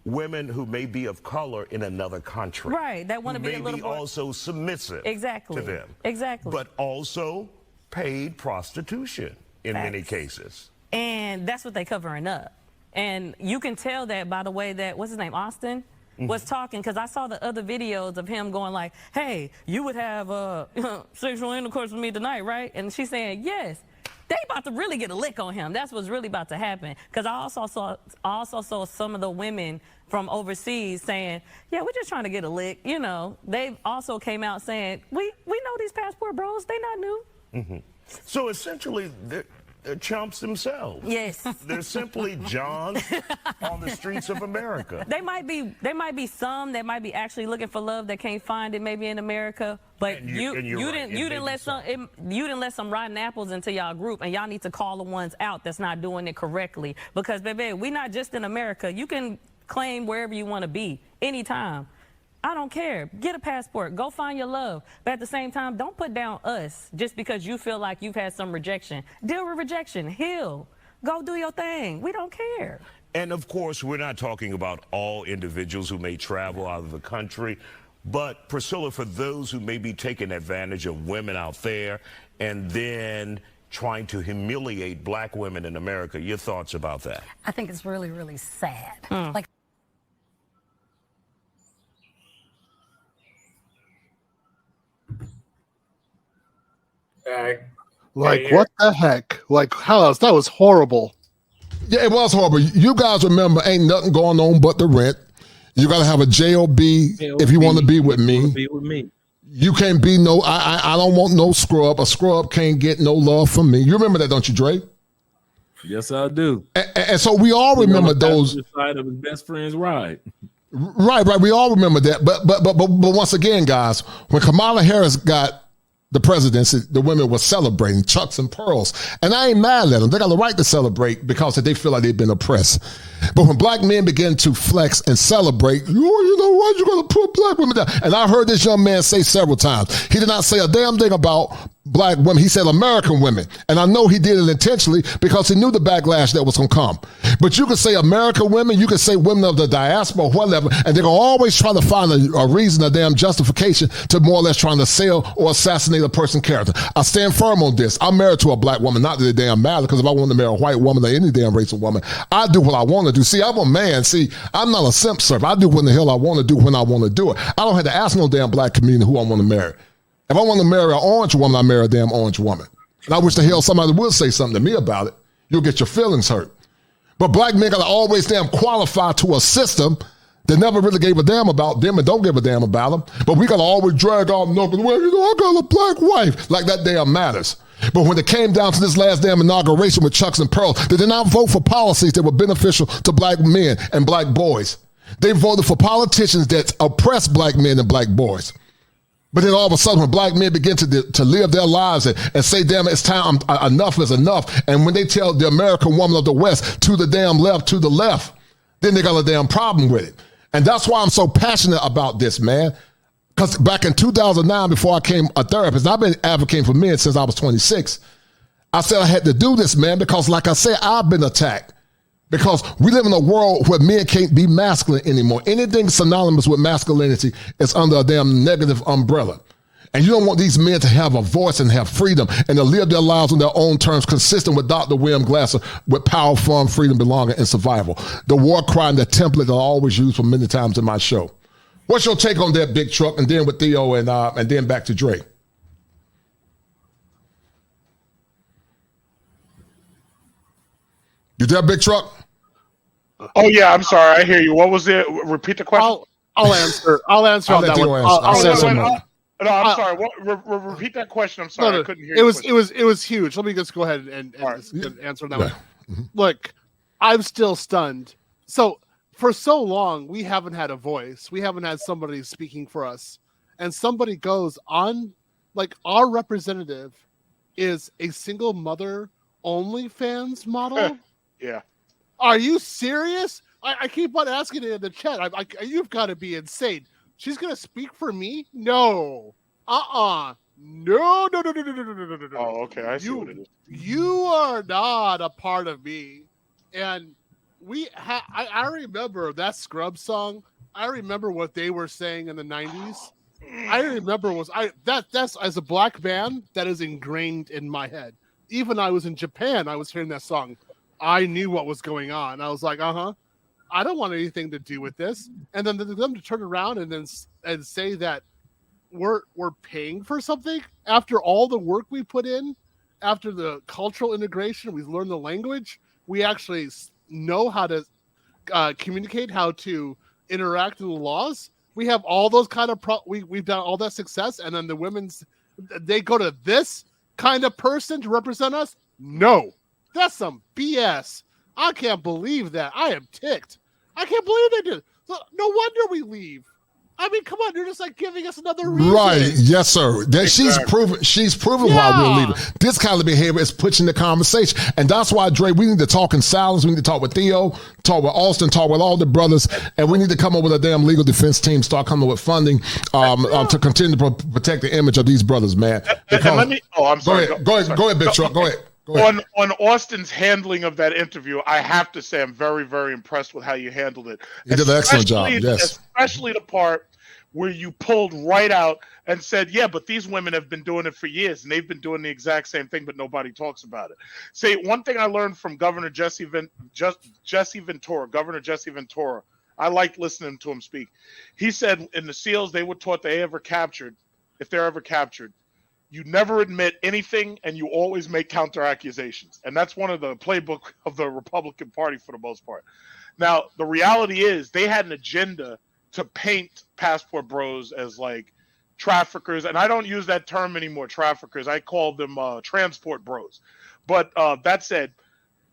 S3: women who may be of color in another country.
S4: Right, that want to be a little more
S3: also submissive to them.
S4: Exactly.
S3: But also paid prostitution in many cases.
S4: And that's what they covering up. And you can tell that by the way that, what's his name, Austin? Was talking, because I saw the other videos of him going like, hey, you would have sexual intercourse with me tonight, right? And she's saying, yes. They about to really get a lick on him. That's what's really about to happen. Because I also saw some of the women from overseas saying, yeah, we're just trying to get a lick. You know, they also came out saying, we know these passport bros, they not new.
S3: So essentially, they're chumps themselves.
S4: Yes.
S3: They're simply Johns on the streets of America.
S4: There might be some that might be actually looking for love that can't find it maybe in America, but you didn't let some rotten apples into y'all group, and y'all need to call the ones out that's not doing it correctly. Because baby, we not just in America. You can claim wherever you want to be anytime. I don't care. Get a passport. Go find your love. But at the same time, don't put down us just because you feel like you've had some rejection. Deal with rejection. Heal. Go do your thing. We don't care.
S3: And of course, we're not talking about all individuals who may travel out of the country. But Priscilla, for those who may be taking advantage of women out there and then trying to humiliate black women in America, your thoughts about that?
S15: I think it's really, really sad. Like,
S10: like, what the heck? Like, how else? That was horrible.
S8: Yeah, it was horrible. You guys remember, ain't nothing going on but the rent. You got to have a JOB if you want to be with me. You can't be no, I don't want no scrub. A scrub can't get no love from me. You remember that, don't you, Dre?
S13: Yes, I do.
S8: And so we all remember those.
S13: Side of his best friend's ride.
S8: Right. We all remember that. But once again, guys, when Kamala Harris got the presidency, the women were celebrating chucks and pearls. And I ain't mad at them. They got the right to celebrate because they feel like they've been oppressed. But when black men begin to flex and celebrate, you know what, you're going to put black women down. And I heard this young man say several times, he did not say a damn thing about black women. He said American women. And I know he did it intentionally because he knew the backlash that was going to come. But you can say American women, you can say women of the diaspora, whatever, and they're going to always try to find a reason, a damn justification to more or less trying to sell or assassinate a person's character. I stand firm on this. I'm married to a black woman, not that it damn matter, because if I want to marry a white woman or any damn race of woman, I do what I want to do. See, I'm a man. See, I'm not a simp server. I do what the hell I want to do when I want to do it. I don't have to ask no damn black community who I want to marry. If I want to marry an orange woman, I marry a damn orange woman. And I wish the hell somebody would say something to me about it. You'll get your feelings hurt. But black men got to always damn qualify to a system that never really gave a damn about them and don't give a damn about them. But we got to always drag out knuckles. Well, you know, I got a black wife. Like that damn matters. But when it came down to this last damn inauguration with chucks and pearls, they did not vote for policies that were beneficial to black men and black boys. They voted for politicians that oppress black men and black boys. But then all of a sudden, when black men begin to live their lives and say, damn, it's time, enough is enough. And when they tell the American woman of the West to the damn left, to the left, then they got a damn problem with it. And that's why I'm so passionate about this, man. Because back in 2009, before I became a therapist, I've been advocating for men since I was 26. I said I had to do this, man, because like I said, I've been attacked. Because we live in a world where men can't be masculine anymore. Anything synonymous with masculinity is under a damn negative umbrella. And you don't want these men to have a voice and have freedom and to live their lives on their own terms, consistent with Dr. William Glasser, with power, fun, freedom, belonging, and survival. The war cry and the template I always use for many times in my show. What's your take on that, Big Truck? And then with Theo and then back to Dre. You there, Big Truck?
S9: Oh yeah, I'm sorry. I hear you. What was it? Repeat the question.
S10: I'll answer. I'll answer on that one.
S9: No, I'm sorry. Repeat that question. I'm sorry. I couldn't hear.
S10: It was huge. Let me just go ahead and answer that one. Look, I'm still stunned. So for so long, we haven't had a voice. We haven't had somebody speaking for us. And somebody goes on, like our representative is a single mother OnlyFans model.
S9: Yeah.
S10: Are you serious? I keep on asking it in the chat. You've got to be insane. She's going to speak for me? No. No. No.
S9: Oh, okay. I see what it is.
S10: You are not a part of me. And I remember that Scrub song. I remember what they were saying in the 90s. I remember that's as a black man, that is ingrained in my head. Even I was in Japan, I was hearing that song. I knew what was going on. I was like, I don't want anything to do with this. And then them to turn around and say that we're paying for something after all the work we put in, after the cultural integration, we've learned the language, we actually know how to communicate, how to interact in the laws. We have all those kind of we've done all that success, and then the they go to this kind of person to represent us? No. That's some BS. I can't believe that. I am ticked. I can't believe they did. No wonder we leave. I mean, come on, you're just like giving us another reason.
S1: Right, yes, sir. That
S9: Exactly.
S1: she's proven why we're leaving. This kind of behavior is pushing the conversation. And that's why, Dre, we need to talk in silence. We need to talk with Theo, talk with Austin, talk with all the brothers, and we need to come up with a damn legal defense team, start coming up with funding to continue to protect the image of these brothers, man.
S9: I'm sorry.
S1: Go ahead, Big Truck. Go ahead.
S9: On Austin's handling of that interview, I have to say I'm very, very impressed with how you handled it.
S1: You did an excellent job, yes.
S9: Especially the part where you pulled right out and said, yeah, but these women have been doing it for years, and they've been doing the exact same thing, but nobody talks about it. Say, one thing I learned from Governor Jesse Ventura, I liked listening to him speak. He said in the SEALs they were taught if they're ever captured, you never admit anything, and you always make counter accusations. And that's one of the playbook of the Republican Party for the most part. Now, the reality is they had an agenda to paint passport bros as like traffickers. And I don't use that term anymore, traffickers. I call them transport bros. But that said,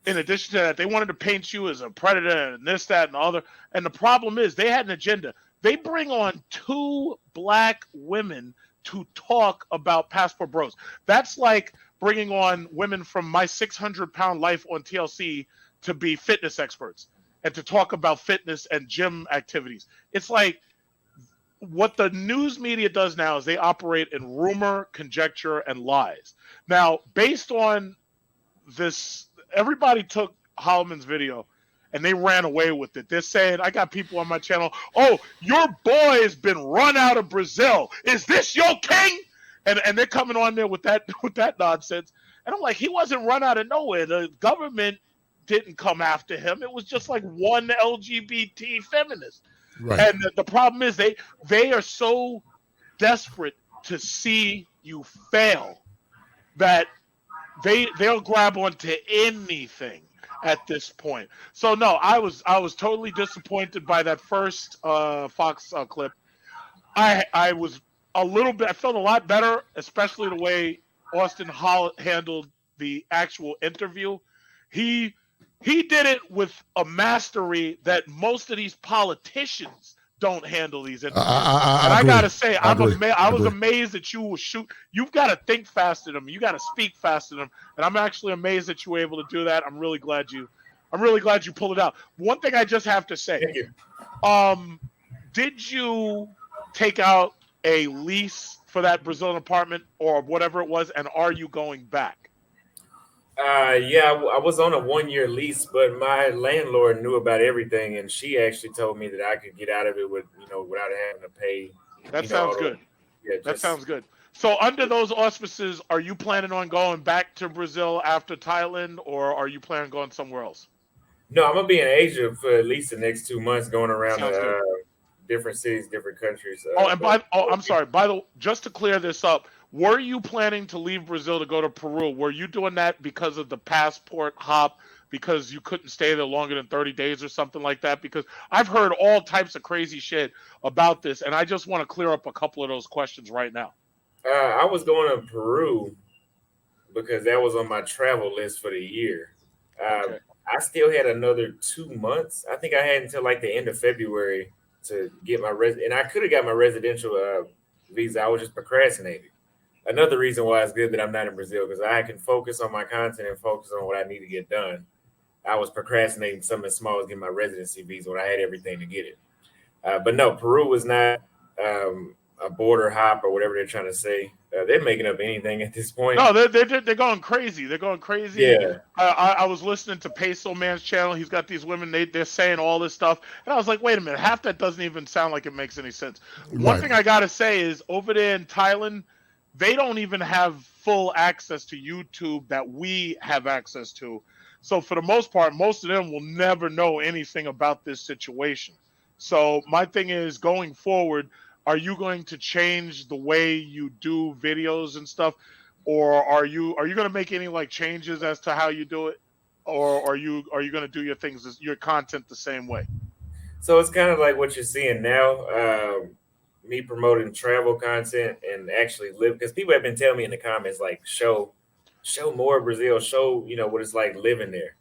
S9: in addition to that, they wanted to paint you as a predator and this, that, and the other. And the problem is they had an agenda. They bring on 2 black women to talk about passport bros. That's like bringing on women from My 600-Pound Life on TLC to be fitness experts and to talk about fitness and gym activities. It's like what the news media does now is they operate in rumor, conjecture, and lies. Now, based on this, everybody took Holloman's video and they ran away with it. They're saying, I got people on my channel, oh, your boy has been run out of Brazil. Is this your king? And they're coming on there with that nonsense. And I'm like, he wasn't run out of nowhere. The government didn't come after him. It was just like one LGBT feminist. Right. And the problem is they are so desperate to see you fail that they'll grab onto anything at this point. So no, I was totally disappointed by that first Fox clip. I was I felt a lot better, especially the way Austin handled the actual interview. He did it with a mastery that most of these politicians don't handle these interviews. I gotta say, I was amazed that you will shoot. You've got to think faster than them. You got to speak faster than them. And I'm actually amazed that you were able to do that. I'm really glad you pulled it out. One thing I just have to say, did you take out a lease for that Brazilian apartment or whatever it was, and are you going back?
S12: Yeah, I was on a 1-year lease, but my landlord knew about everything, and she actually told me that I could get out of it without having to pay.
S9: That sounds good. Yeah, that sounds good. So under those auspices, are you planning on going back to Brazil after Thailand, or are you planning on going somewhere else?
S12: No, I'm gonna be in Asia for at least the next 2 months, going around different cities, different countries.
S9: I'm sorry. Just to clear this up, were you planning to leave Brazil to go to Peru? Were you doing that because of the passport hop, because you couldn't stay there longer than 30 days or something like that? Because I've heard all types of crazy shit about this, and I just want to clear up a couple of those questions right now.
S12: I was going to Peru because that was on my travel list for the year.
S9: Okay.
S12: I still had another 2 months. I think I had until like the end of February to get my and I could have got my residential visa. I was just procrastinating. Another reason why it's good that I'm not in Brazil, because I can focus on my content and focus on what I need to get done. I was procrastinating something as small as getting my residency visa when I had everything to get it. But no, Peru was not a border hop or whatever they're trying to say. They're making up anything at this point.
S9: No, they're going crazy. They're going crazy.
S12: Yeah.
S9: I was listening to Peso Man's channel. He's got these women. They're saying all this stuff, and I was like, wait a minute. Half that doesn't even sound like it makes any sense. One thing I gotta say is over there in Thailand, they don't even have full access to YouTube that we have access to. So for the most part, most of them will never know anything about this situation. So my thing is, going forward, are you going to change the way you do videos and stuff, or are you going to make any like changes as to how you do it, or are you going to do your content the same way?
S12: So it's kind of like what you're seeing now. Me promoting travel content and actually live, because people have been telling me in the comments like show more Brazil, show what it's like living there.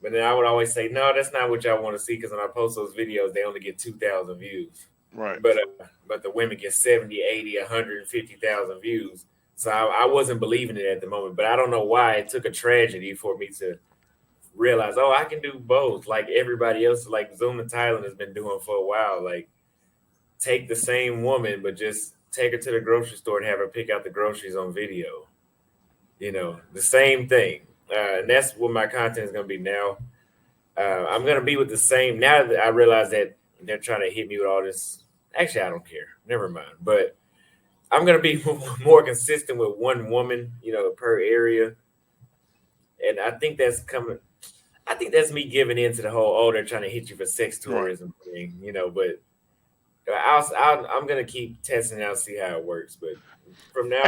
S12: But then I would always say, no, that's not what y'all want to see, because when I post those videos, they only get 2,000 views.
S9: Right.
S12: But the women get 70, 80, 150,000 views. So I wasn't believing it at the moment. But I don't know why it took a tragedy for me to realize, oh, I can do both. Like everybody else, like Zoom in Thailand has been doing for a while. Like take the same woman, but just take her to the grocery store and have her pick out the groceries on video. The same thing. And that's what my content is going to be now. I'm going to be with the same. Now that I realize that they're trying to hit me with all this. Actually, I don't care. Never mind. But I'm going to be more consistent with one woman, per area. And I think that's coming. I think that's me giving in to the whole, they're trying to hit you for sex tourism thing, But I'm going to keep testing it out, see how it works. But from now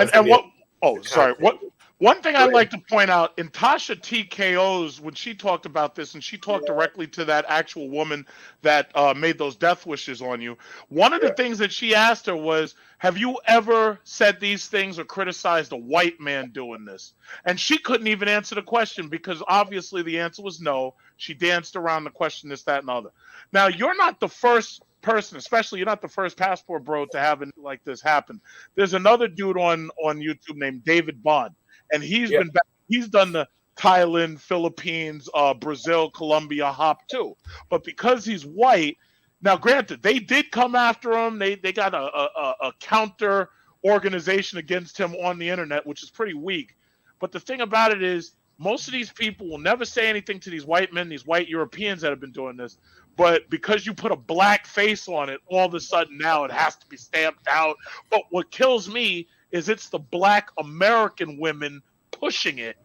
S9: One thing I'd like to point out, in Tasha TKO's, when she talked about this, and she talked directly to that actual woman that made those death wishes on you, one of the things that she asked her was, have you ever said these things or criticized a white man doing this? And she couldn't even answer the question, because obviously the answer was no. She danced around the question, this, that, and the other. Now, you're not the first person, especially you're not the first passport bro to have it like this happen. There's another dude on YouTube named David Bond. And he's done the Thailand, Philippines, Brazil, Colombia hop too. But because he's white, now granted, they did come after him. They got a counter organization against him on the internet, which is pretty weak. But the thing about it is, most of these people will never say anything to these white men, these white Europeans that have been doing this. But because you put a black face on it, all of a sudden now it has to be stamped out. But what kills me is it's the black American women pushing it,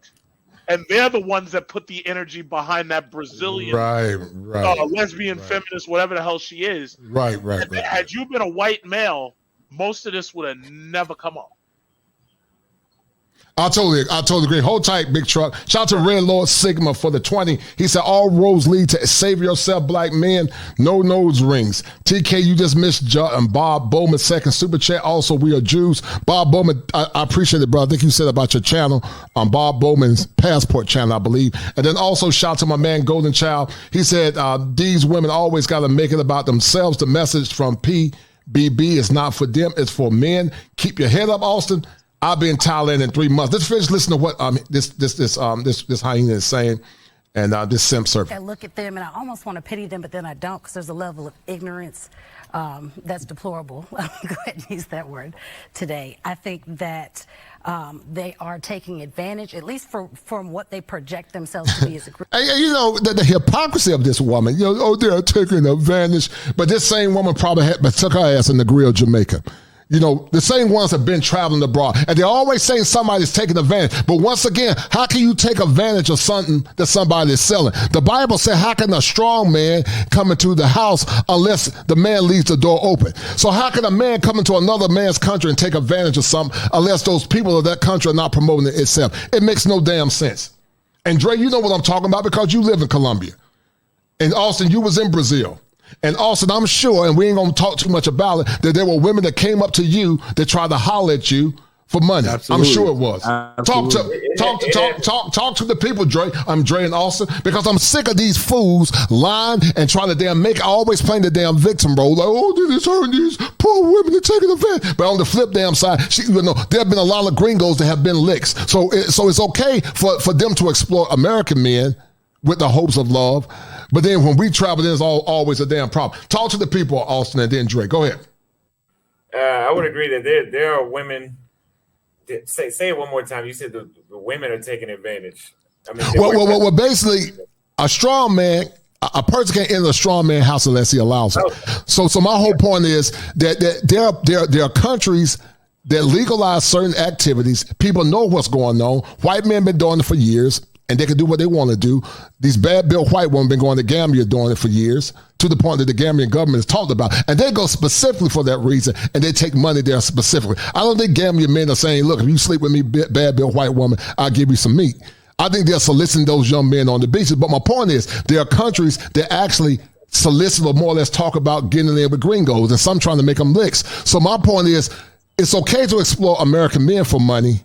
S9: and they're the ones that put the energy behind that Brazilian lesbian feminist, whatever the hell she is.
S1: Right.
S9: Had you been a white male, most of this would have never come up.
S1: I totally agree. Hold tight, Big Truck. Shout out to Red Lord Sigma for the 20. He said, all roads lead to save yourself, black men. No nose rings. TK, you just missed Bob Bowman's second super chat. Also, we are Jews. Bob Bowman, I appreciate it, bro. I think you said about your channel on Bob Bowman's passport channel, I believe. And then also shout out to my man, Golden Child. He said, these women always got to make it about themselves. The message from PBB is not for them. It's for men. Keep your head up, Austin. I'll be in Thailand in 3 months. Let's finish listening to what this hyena is saying, and this simp surfer.
S15: I look at them and I almost want to pity them, but then I don't, because there's a level of ignorance that's deplorable. Go ahead and use that word today. I think that they are taking advantage, at least from what they project themselves to be as a group.
S1: The hypocrisy of this woman. They're taking advantage, but this same woman probably took her ass in the grill, Jamaica. The same ones have been traveling abroad, and they're always saying somebody's taking advantage. But once again, how can you take advantage of something that somebody is selling? The Bible said, how can a strong man come into the house unless the man leaves the door open? So how can a man come into another man's country and take advantage of something unless those people of that country are not promoting it itself? It makes no damn sense. And Dre, you know what I'm talking about because you live in Colombia. And Austin, you was in Brazil. And Austin, I'm sure, and we ain't going to talk too much about it, that there were women that came up to you that tried to holler at you for money.
S13: Absolutely.
S1: I'm sure it was.
S13: Absolutely.
S1: Talk to the people, Dre. I'm Dre and Austin, because I'm sick of these fools lying and trying to damn always playing the damn victim role. Like, oh, this hurting these poor women are taking advantage. But on the flip damn side, there have been a lot of gringos that have been licks. So it's okay for them to exploit American men with the hopes of love. But then when we travel, there's always a damn problem. Talk to the people, Austin, and then Dre. Go ahead.
S12: I would agree that there are women. Say it one more time. You said the women are taking advantage. I mean,
S1: well, basically, a strong man, a person can't enter a strong man house unless he allows it. So my whole point is that there are countries that legalize certain activities. People know what's going on. White men been doing it for years, and they can do what they want to do. These bad built white women been going to Gambia doing it for years, to the point that the Gambian government has talked about. And they go specifically for that reason, and they take money there specifically. I don't think Gambian men are saying, look, if you sleep with me, bad built white woman, I'll give you some meat. I think they're soliciting those young men on the beaches. But my point is, there are countries that actually solicit or more or less talk about getting in there with gringos, and some trying to make them licks. So my point is, it's okay to explore American men for money,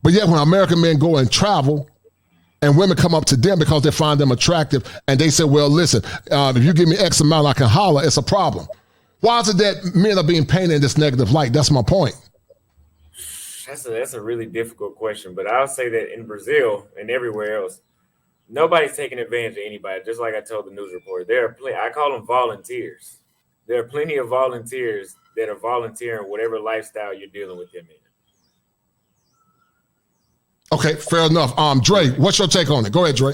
S1: but yet when American men go and travel, and women come up to them because they find them attractive, and they say, well, listen, if you give me X amount, I can holler, it's a problem. Why is it that men are being painted in this negative light? That's my point.
S12: That's a really difficult question, but I'll say that in Brazil and everywhere else, nobody's taking advantage of anybody. Just like I told the news reporter, there are I call them volunteers. There are plenty of volunteers that are volunteering whatever lifestyle you're dealing with them in.
S1: Okay, fair enough. Dre, what's your take on it? Go ahead, Dre.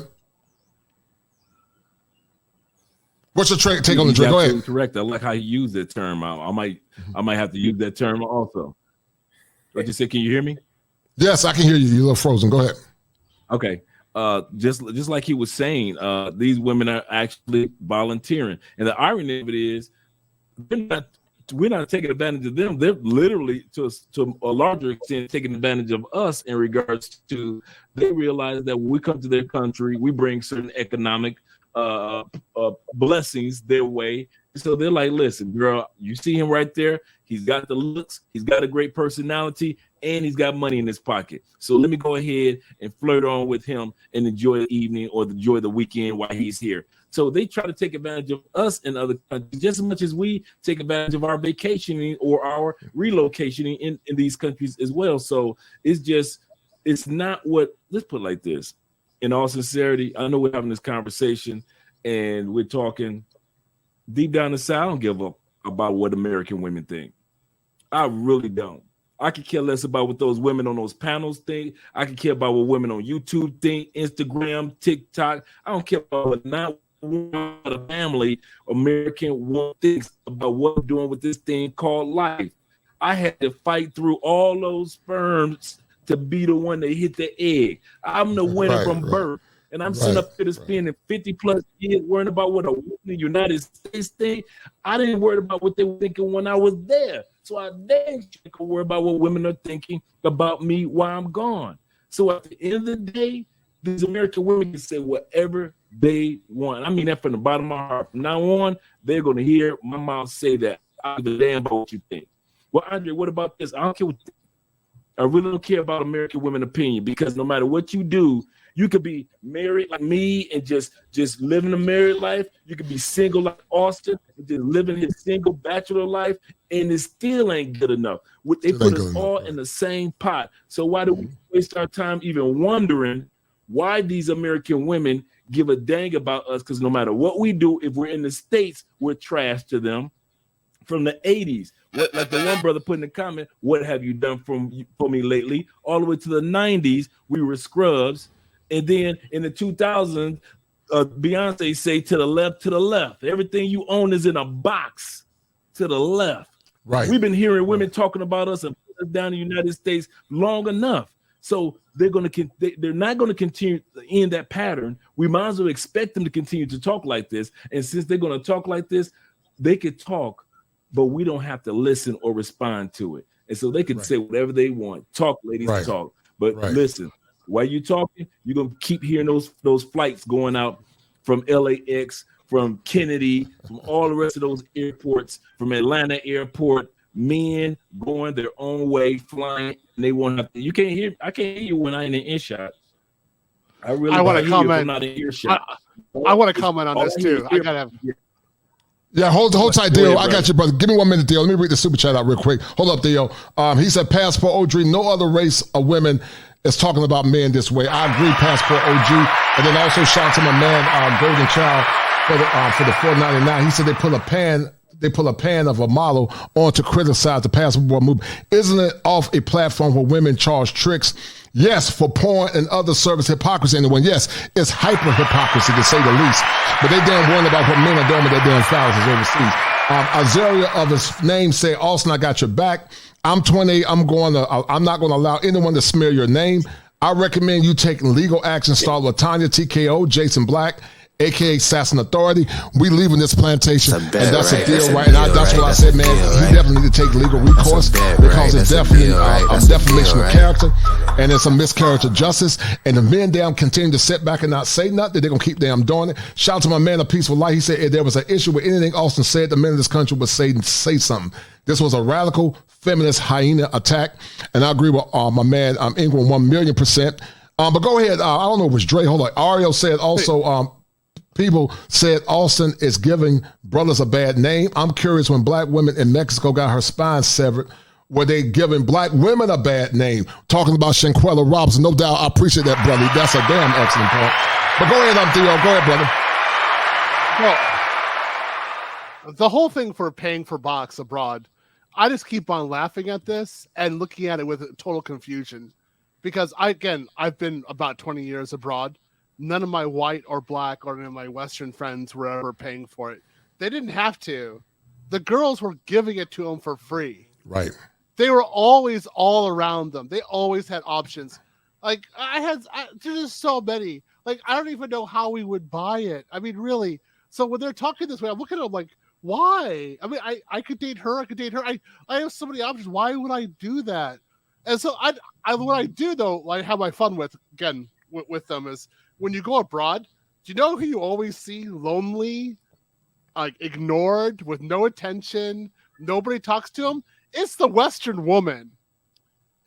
S1: What's your take on the Dre? Go ahead.
S13: Correct. I like how you use that term. I might have to use that term also. What you say? Can you hear me?
S1: Yes, I can hear you. You're a little frozen. Go ahead.
S13: Okay. Just like he was saying, these women are actually volunteering, and the irony of it is, we're not taking advantage of them. They're literally, to a larger extent, taking advantage of us in regards to, they realize that when we come to their country, we bring certain economic blessings their way. So they're like, listen, girl, you see him right there. He's got the looks. He's got a great personality, and he's got money in his pocket. So let me go ahead and flirt on with him and enjoy the evening or enjoy the weekend while he's here. So they try to take advantage of us in other countries just as much as we take advantage of our vacationing or our relocationing in these countries as well. So it's not what, let's put it like this. In all sincerity, I know we're having this conversation and we're talking deep down inside. I don't give up about what American women think. I really don't. I could care less about what those women on those panels think. I could care about what women on YouTube think, Instagram, TikTok. I don't care about what not a family American woman thinks about what I'm doing with this thing called life. I had to fight through all those sperms to be the one that hit the egg. I'm the winner from birth. And I'm sitting up here spending 50 plus years worrying about what a woman in the United States think. I didn't worry about what they were thinking when I was there. So I didn't worry about what women are thinking about me while I'm gone. So at the end of the day, these American women can say whatever they want. I mean that from the bottom of my heart. From now on, they're going to hear my mouth say that. I don't give a damn about what you think. Well, Andre, what about this? I don't care what I really don't care about American women opinion, because no matter what you do, you could be married like me and just living a married life. You could be single like Austin and just living his single bachelor life, and it still ain't good enough. They put us all in the same pot. So why do we waste our time even wondering why these American women give a dang about us? Because no matter what we do, if we're in the States, we're trash to them. From the 80s, like the one brother put in the comment, what have you done for me lately? All the way to the 90s, we were scrubs. And then in the 2000s, Beyonce say to the left. Everything you own is in a box to the left. Right. We've been hearing women talking about us and put us down in the United States long enough. So they're not going to continue in that pattern. We might as well expect them to continue to talk like this. And since they're going to talk like this, they could talk, but we don't have to listen or respond to it. And so they can say whatever they want. Talk, ladies, talk. But listen, while you're talking, you're going to keep hearing those flights going out from LAX, from Kennedy, from all the rest of those airports, from Atlanta airport, men going their own way, flying, and they won't have to. You can't hear. I can't hear you when I'm in earshot. I really
S10: want to comment.
S13: I'm not in earshot.
S10: I want to comment on this too. I gotta have.
S1: Yeah, hold tight, Theo. I got you, brother. Give me 1 minute, Theo. Let me read the super chat out real quick. Hold up, Theo. He said, Passport OG, no other race of women is talking about men this way. I agree, Passport OG. And then also shout out to my man, Golden Child, for the $4.99. He said they pull a pan of a model on to criticize the passport movement. Isn't it off a platform where women charge tricks? Yes, for porn and other service hypocrisy. Anyone? Yes, it's hyper hypocrisy to say the least. But they damn worried about what men are doing with their damn thousands overseas. Azaria of his name say, Austin, I got your back. I'm 28. I'm not going to allow anyone to smear your name. I recommend you taking legal action. Start with Tanya, TKO, Jason Black, a.k.a. Assassin Authority. We leaving this plantation, and that's a deal, right? And that's what I said, man. You definitely need to take legal recourse because it's definitely defamation of character, and it's a mischaracter of justice. And the men damn continue to sit back and not say nothing. They're going to keep damn doing it. Shout out to my man, A Peaceful Life. He said if there was an issue with anything Austin said, the men of this country would say something. This was a radical feminist hyena attack, and I agree with my man Ingram 1,000,000%. But go ahead. I don't know if it was Dre. Hold on. Ario said also, people said Austin is giving brothers a bad name. I'm curious, when black women in Mexico got her spine severed, were they giving black women a bad name? Talking about Shanquella Robinson. No doubt, I appreciate that, brother. That's a damn excellent point. But go ahead, Theo. Go ahead, brother.
S10: Well, the whole thing for paying for box abroad, I just keep on laughing at this and looking at it with total confusion. Because I've been about 20 years abroad. None of my white or black or any of my Western friends were ever paying for it. They didn't have to. The girls were giving it to them for free.
S1: Right.
S10: They were always all around them. They always had options. Like there's just so many. Like, I don't even know how we would buy it. I mean, really. So when they're talking this way, I'm looking at them like, why? I mean, I could date her. I could date her. I have so many options. Why would I do that? And so what I do though, I have my fun with them is, when you go abroad, do you know who you always see lonely, like ignored, with no attention, nobody talks to them? It's the Western woman.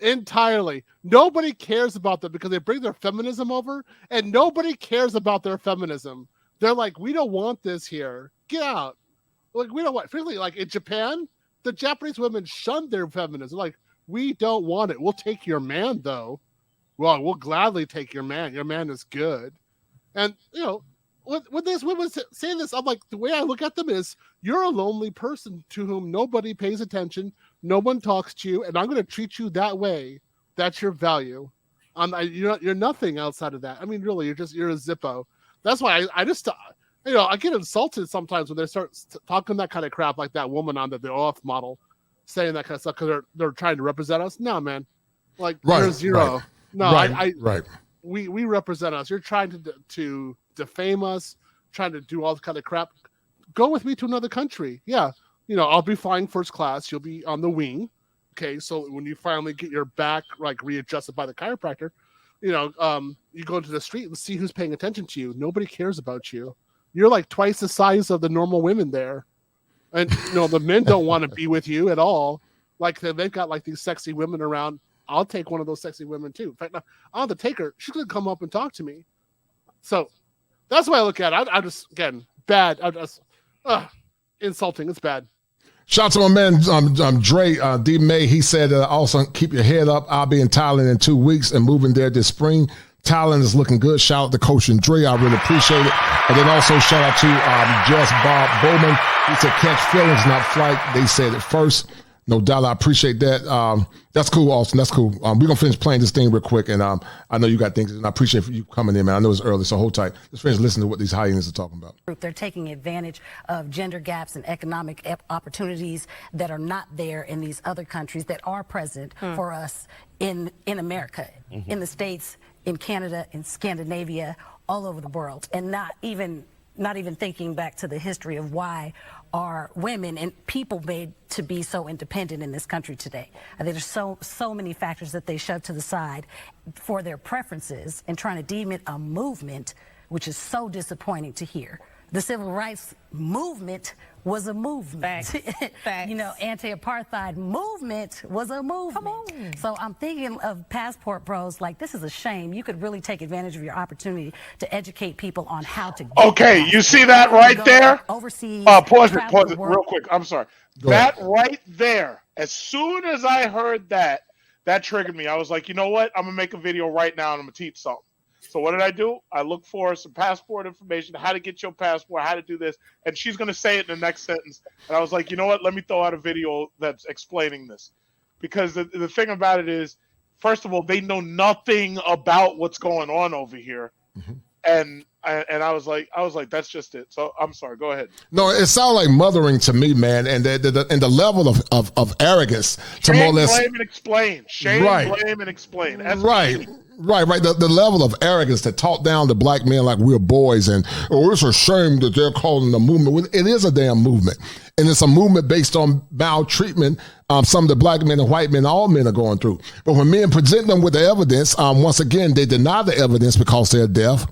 S10: Entirely. Nobody cares about them because they bring their feminism over, and nobody cares about their feminism. They're like, we don't want this here. Get out. Like, we don't want, frankly, like in Japan, the Japanese women shunned their feminism. Like, we don't want it. We'll take your man, though. Well, we'll gladly take your man. Your man is good. And, when these women say this, I'm like, the way I look at them is, you're a lonely person to whom nobody pays attention. No one talks to you. And I'm going to treat you that way. That's your value. You're nothing outside of that. I mean, really, you're a Zippo. That's why I just, I get insulted sometimes when they start talking that kind of crap, like that woman on the off model saying that kind of stuff because they're trying to represent us. No, man. Like, you're zero.
S1: Right.
S10: No,
S1: right.
S10: We represent us. You're trying to defame us, trying to do all this kind of crap. Go with me to another country. Yeah, I'll be flying first class. You'll be on the wing. Okay, so when you finally get your back like readjusted by the chiropractor, you go into the street and see who's paying attention to you. Nobody cares about you. You're like twice the size of the normal women there, and the men don't want to be with you at all. Like they've got like these sexy women around. I'll take one of those sexy women too. In fact, I'll have to take her. She's gonna come up and talk to me. So that's the way I look at it. I just, again, bad. I just insulting. It's bad.
S1: Shout out to my man Dre D May. He said also keep your head up. I'll be in Thailand in 2 weeks and moving there this spring. Thailand is looking good. Shout out to Coach and Dre. I really appreciate it. And then also shout out to Jess Bob Bowman. He said catch feelings, not flight. They said it first. No doubt. I appreciate that. That's cool, Austin. That's cool. We're going to finish playing this thing real quick. And I know you got things, and I appreciate you coming in, man. I know it's early, so hold tight. Let's finish listening to what these hyenas are talking about.
S15: They're taking advantage of gender gaps and economic opportunities that are not there in these other countries that are present for us in America, in the States, in Canada, in Scandinavia, all over the world, and not even thinking back to the history of why are women and people made to be so independent in this country today. I think there's so many factors that they shove to the side for their preferences and trying to deem it a movement, which is so disappointing to hear. The civil rights movement was a movement.
S4: Facts.
S15: You know, anti-apartheid movement was a movement.
S4: Come on.
S15: So I'm thinking of Passport Bros like, this is a shame. You could really take advantage of your opportunity to educate people on how to get
S9: Okay, you see that right there?
S15: Overseas.
S9: Pause it
S15: travel the
S9: real
S15: world.
S9: quick. I'm sorry.
S1: Go
S9: That
S1: ahead.
S9: right there, as soon as I heard that, that triggered me. I was like, you know what? I'm going to make a video right now and I'm going to teach something. So what did I do? I looked for some passport information, how to get your passport, how to do this. And she's going to say it in the next sentence. And I was like, you know what? Let me throw out a video that's explaining this. Because the thing about it is, first of all, they know nothing about what's going on over here. And I was like, that's just it. So I'm sorry. Go ahead.
S1: No, it sounds like mothering to me, man, and the level of arrogance to more or less.
S9: Blame and explain. Shame,
S1: Right.
S9: blame and explain. That's
S1: Right. The level of arrogance to talk down to black men like we're boys, and it's a shame that they're calling the movement. It is a damn movement, and it's a movement based on maltreatment. Some of the black men and white men, all men are going through. But when men present them with the evidence, once again they deny the evidence because they're deaf.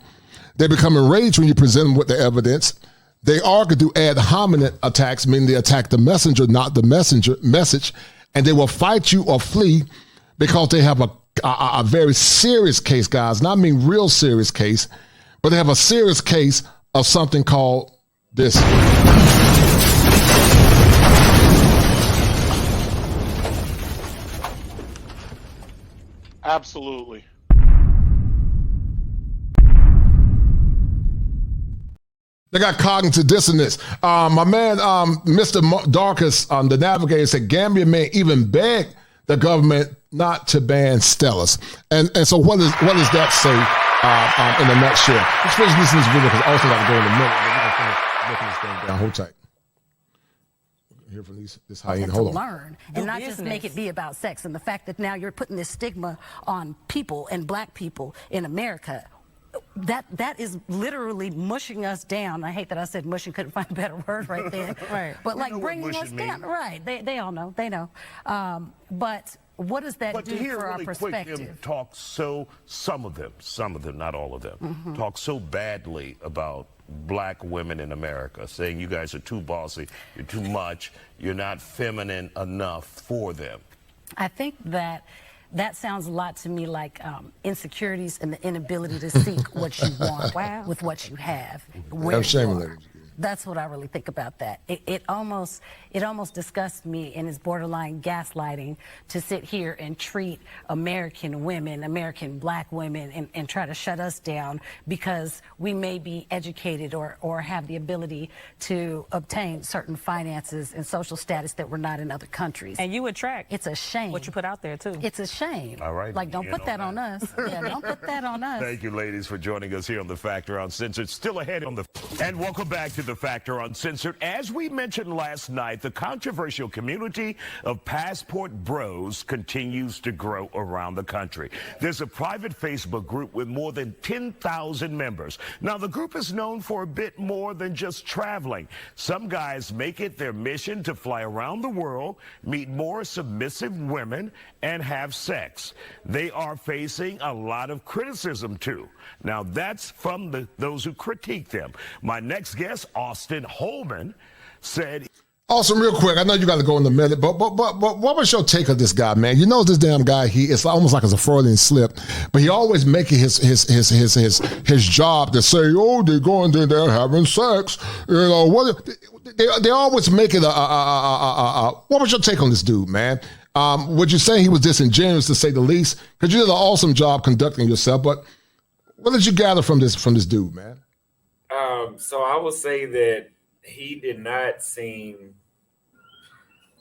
S1: They become enraged when you present them with the evidence. They argue to ad hominem attacks, meaning they attack the messenger, not the message, and they will fight you or flee because they have a very serious case, guys. And I mean real serious case, but they have a serious case of something called this.
S9: Absolutely.
S1: They got cognitive dissonance. My man, Mr. Darkus, the navigator, said Gambian men even begged the government not to ban Stellas. And so what does that say in a nutshell? Let's finish listening to this video because I also got to go in a minute. We're going to finish breaking this thing down. Hold tight. Hear from this hyena. Hold on.
S15: Learn and not just make it be about sex. And the fact that now you're putting this stigma on people and black people in America, that is literally mushing us down. I hate that I said mushing, couldn't find a better word right there.
S4: Right.
S15: But like bringing us down. Right. They all know. They know. But what does that do for our perspective?
S3: Them talk some of them, not all of them, talk so badly about black women in America, saying you guys are too bossy, you're too much, you're not feminine enough for them.
S15: I think that sounds a lot to me like insecurities and the inability to seek what you want with what you have. Where you are. That's what I really think about that. It almost disgusts me and is borderline gaslighting to sit here and treat American women, American black women, and try to shut us down because we may be educated or have the ability to obtain certain finances and social status that we're not in other countries.
S4: And you attract.
S15: It's a shame.
S4: What you put out there, too.
S15: It's a shame.
S3: All right.
S15: Like, don't put that on us. Yeah, don't put that on us.
S3: Thank you, ladies, for joining us here on The Factor Uncensored. Still ahead on the... And welcome back to The Factor Uncensored. As we mentioned last night, the controversial community of passport bros continues to grow around the country. There's a private Facebook group with more than 10,000 members. Now, the group is known for a bit more than just traveling. Some guys make it their mission to fly around the world, meet more submissive women, and have sex. They are facing a lot of criticism, too. Now, that's from those who critique them. My next guest, Austin Holman, said...
S1: Awesome, real quick. I know you got to go in a minute, but what was your take of this guy, man? You know this damn guy. It's almost like it's a Freudian slip, but he always making his job to say, oh, they're going there, they're having sex. You know what? They always make it What was your take on this dude, man? Would you say he was disingenuous to say the least? Because you did an awesome job conducting yourself, but what did you gather from this dude, man?
S12: So I will say that he did not seem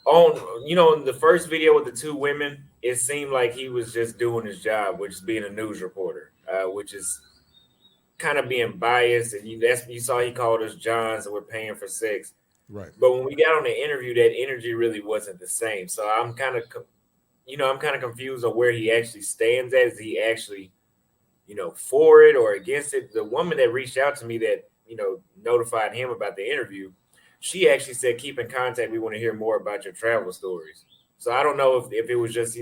S12: in the first video with the two women, it seemed like he was just doing his job, which is being a news reporter, which is kind of being biased. And you saw he called us Johns and we're paying for sex.
S1: Right.
S12: But when we got on the interview, that energy really wasn't the same. So I'm kind of confused on where he actually stands at. Is he actually, for it or against it? The woman that reached out to me that, notified him about the interview, she actually said, keep in contact. We want to hear more about your travel stories. So I don't know if it was just,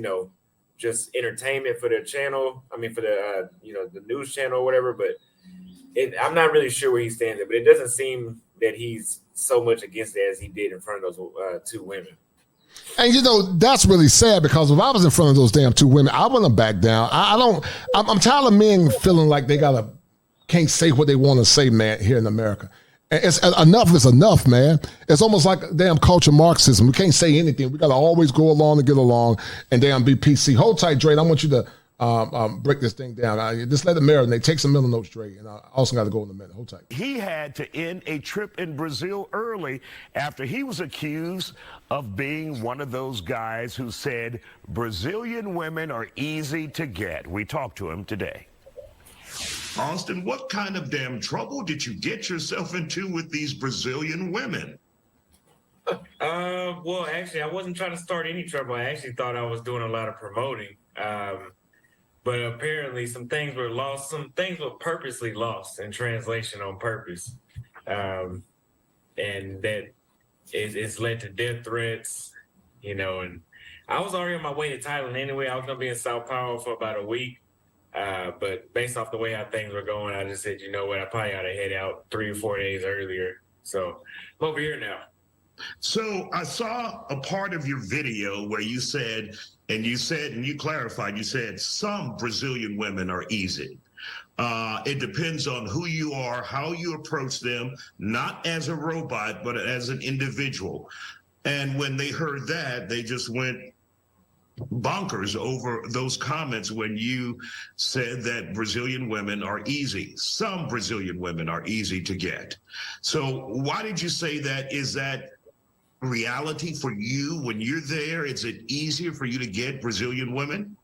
S12: just entertainment for the channel. I mean, for the, the news channel or whatever, but I'm not really sure where he stands at, but it doesn't seem that he's so much against it as he did in front of those two women.
S1: And that's really sad, because if I was in front of those damn two women, I wouldn't back down. I'm tired of men feeling like they can't say what they want to say, man, here in America. And enough is enough, man. It's almost like damn culture Marxism. We can't say anything. We got to always go along and get along and damn be PC. Hold tight, Dre. I want you to break this thing down. Just let it marinate. Take some mental notes, Dre. And I also got to go in a minute. Hold tight.
S3: He had to end a trip in Brazil early after he was accused of being one of those guys who said Brazilian women are easy to get. We talked to him today.
S16: Austin, what kind of damn trouble did you get yourself into with these Brazilian women?
S12: Well, actually, I wasn't trying to start any trouble. I actually thought I was doing a lot of promoting. But apparently some things were lost. Some things were purposely lost in translation on purpose. And that it's led to death threats, and I was already on my way to Thailand anyway. I was going to be in Sao Paulo for about a week. But based off the way how things were going, I just said, you know what, I probably ought to head out 3 or 4 days earlier. So I'm over here now.
S16: So I saw a part of your video where you said, and you clarified, you said some Brazilian women are easy. It depends on who you are, how you approach them, not as a robot, but as an individual. And when they heard that, they just went bonkers over those comments when you said that Brazilian women are easy. Some Brazilian women are easy to get. So why did you say that? Is that reality for you when you're there? Is it easier for you to get Brazilian women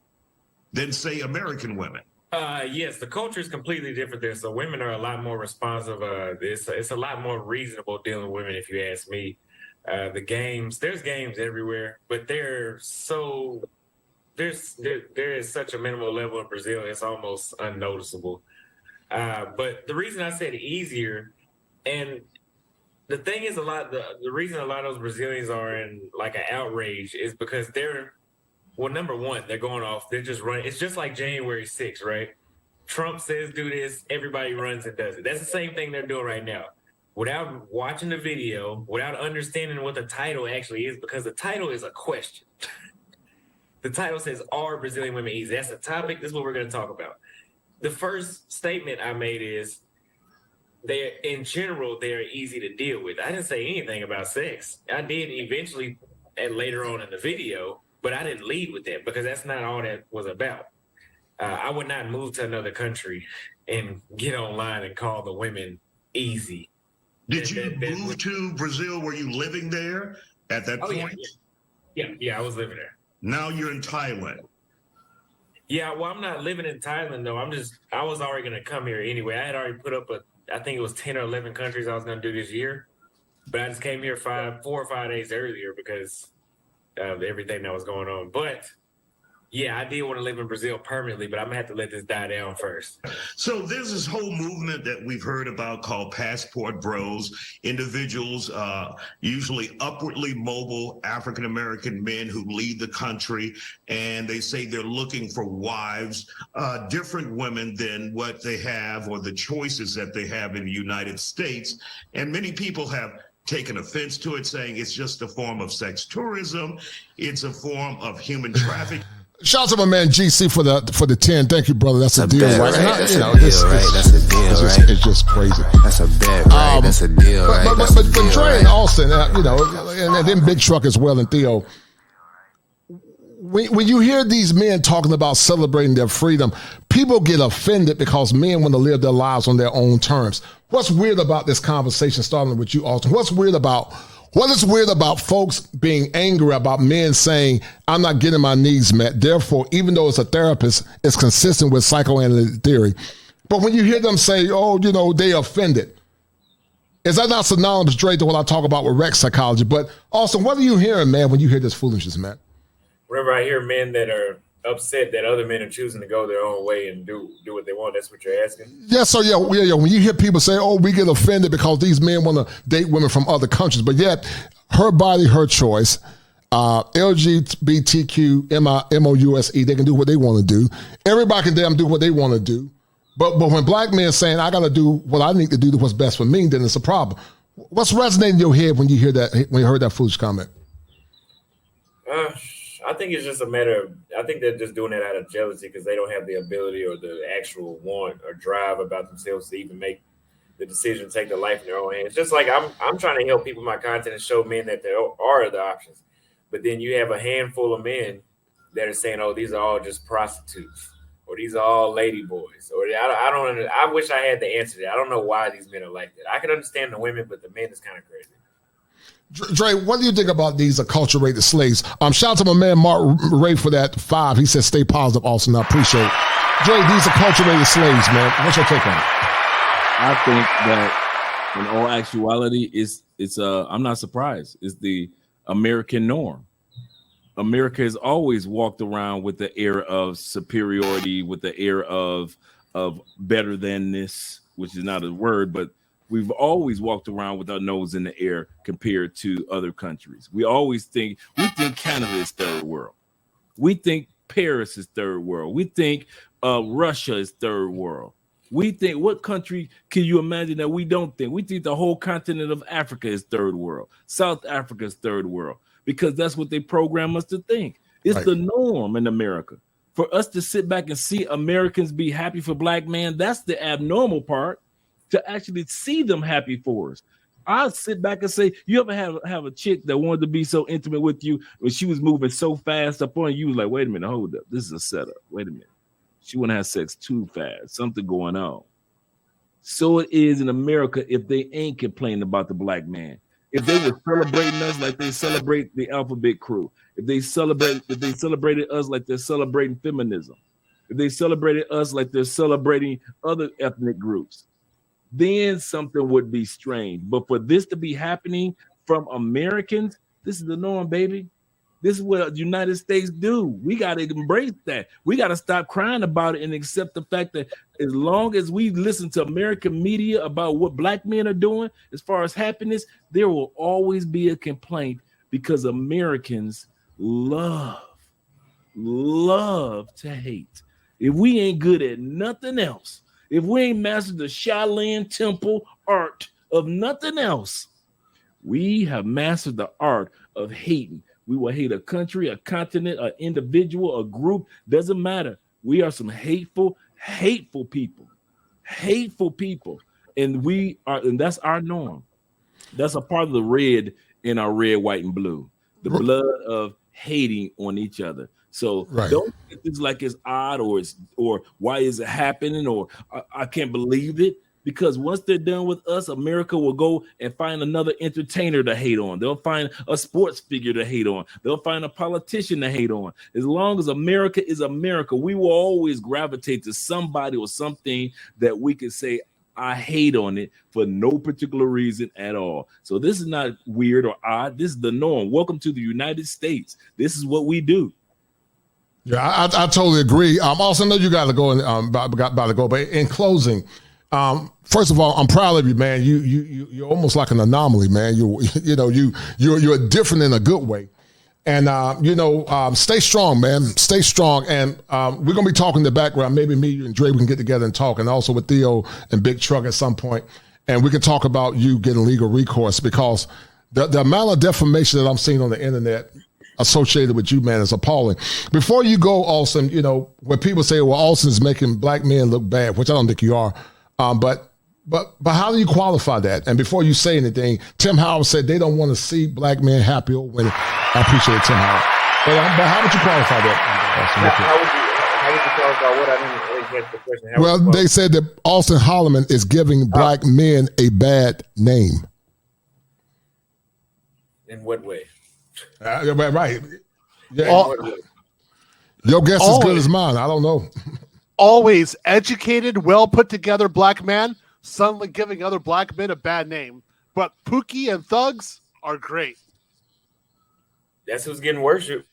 S16: than, say, American women?
S12: Yes, the culture is completely different there. So women are a lot more responsive. It's a lot more reasonable dealing with women, if you ask me. The games, there's games everywhere, but there is such a minimal level in Brazil, it's almost unnoticeable. But the reason I said easier, and the thing is, the reason a lot of those Brazilians are in like an outrage is because number one, they're going off, they're just running. It's just like January 6th, right? Trump says do this, everybody runs and does it. That's the same thing they're doing right now. Without watching the video, without understanding what the title actually is, because the title is a question. The title says, are Brazilian women easy? That's the topic. This is what we're going to talk about. The first statement I made is, in general, they're easy to deal with. I didn't say anything about sex. I did eventually later on in the video, but I didn't lead with that because that's not all that was about. I would not move to another country and get online and call the women easy.
S16: Did you move to Brazil? Were you living there at that point?
S12: Yeah, I was living there.
S16: Now you're in Thailand.
S12: Yeah, well, I'm not living in Thailand, though. I was already going to come here anyway. I had already put up I think it was 10 or 11 countries I was going to do this year. But I just came here 4 or 5 days earlier because of everything that was going on. But yeah, I did want to live in Brazil permanently, but I'm going to have to let this die down first.
S16: So there's this whole movement that we've heard about called passport bros, individuals, usually upwardly mobile African-American men who leave the country, and they say they're looking for wives, different women than what they have or the choices that they have in the United States. And many people have taken offense to it, saying it's just a form of sex tourism. It's a form of human trafficking.
S1: Shout out to my man GC for the 10. Thank you, brother. That's a deal, right?
S11: That's a deal, right? That's a deal, right?
S1: It's just crazy.
S11: That's a bet, right? That's a deal, right?
S1: But Dre and Austin, and then Big Truck as well, and Theo. When you hear these men talking about celebrating their freedom, people get offended because men want to live their lives on their own terms. What's weird about this conversation, starting with you, Austin? What is weird about folks being angry about men saying, I'm not getting my needs met, therefore, even though it's a therapist, it's consistent with psychoanalytic theory. But when you hear them say, they offended, is that not synonymous, Dre, to what I talk about with Rex psychology? But Austin, what are you hearing, man, when you hear this foolishness, man?
S12: Whenever I hear men that are upset that other men are choosing to go their own way and do what they want, that's what you're asking?
S1: Yes, so yeah. When you hear people say, we get offended because these men want to date women from other countries, but yet her body, her choice, LGBTQ, MOUSE, they can do what they want to do. Everybody can damn do what they want to do. But when black men saying I got to do what I need to do to what's best for me, then it's a problem. What's resonating in your head when you hear that? When you heard that foolish comment?
S12: I think it's just a matter of, I think they're just doing it out of jealousy because they don't have the ability or the actual want or drive about themselves to even make the decision to take their life in their own hands. Just like I'm trying to help people with my content and show men that there are other options. But then you have a handful of men that are saying, oh, these are all just prostitutes, or these are all lady boys, or I wish I had the answer to that. I don't know why these men are like that. I can understand the women, but the men is kind of crazy.
S1: Dre, what do you think about these acculturated slaves? Shout out to my man Mark Ray for that 5. He said, "Stay positive, Austin." I appreciate it. Dre, these acculturated slaves, man. What's your take on it?
S13: I think that in all actuality, it's I'm not surprised. It's the American norm. America has always walked around with the air of superiority, with the air of better than this, which is not a word, but we've always walked around with our nose in the air compared to other countries. We think Canada is third world. We think Paris is third world. We think Russia is third world. We think, what country can you imagine that we don't think? We think the whole continent of Africa is third world. South Africa is third world, because that's what they program us to think. It's right. The norm in America. For us to sit back and see Americans be happy for black men, that's the abnormal part. To actually see them happy for us. I'll sit back and say, you ever have a chick that wanted to be so intimate with you when she was moving so fast up on you? Was like, wait a minute, hold up. This is a setup. Wait a minute. She want to have sex too fast. Something going on. So it is in America if they ain't complaining about the black man. If they were celebrating us like they celebrate the alphabet crew. If they celebrated us like they're celebrating feminism. If they celebrated us like they're celebrating other ethnic groups, then something would be strange. But for this to be happening from Americans, this is the norm, baby. This is what the United States do. We got to embrace that. We got to stop crying about it and accept the fact that as long as we listen to American media about what black men are doing as far as happiness, there will always be a complaint, because Americans love to hate. If we ain't good at nothing else, if we ain't mastered the Shaolin Temple art of nothing else, we have mastered the art of hating. We will hate a country, a continent, an individual, a group. Doesn't matter. We are some hateful people. Hateful people. And that's our norm. That's a part of the red in our red, white, and blue. The blood of hating on each other. So don't think it's like it's odd or why is it happening or I can't believe it. Because once they're done with us, America will go and find another entertainer to hate on. They'll find a sports figure to hate on. They'll find a politician to hate on. As long as America is America, we will always gravitate to somebody or something that we can say, I hate on it for no particular reason at all. So this is not weird or odd. This is the norm. Welcome to the United States. This is what we do.
S1: Yeah, I totally agree. Also, I know you got to go and about to go, but in closing, first of all, I'm proud of you, man. You're almost like an anomaly, man. You're different in a good way, and stay strong, man. Stay strong, and we're gonna be talking in the background. Maybe me, you, and Dre, we can get together and talk, and also with Theo and Big Truck at some point, and we can talk about you getting legal recourse, because the amount of defamation that I'm seeing on the internet associated with you, man, is appalling. Before you go, Austin, when people say, well, Austin's making black men look bad, which I don't think you are, but how do you qualify that? And before you say anything, Tim Howard said they don't want to see black men happy or winning. I appreciate it, Tim Howard. But how would you qualify that?
S12: How would you qualify what? I didn't get the question.
S1: Well, they said that Austin Holloman is giving black men a bad name.
S12: In what way?
S1: Right. Yeah. Your guess is as good as mine. I don't know.
S10: Always educated, well put together black man, suddenly giving other black men a bad name. But Pookie and Thugs are great.
S12: That's who's getting worship.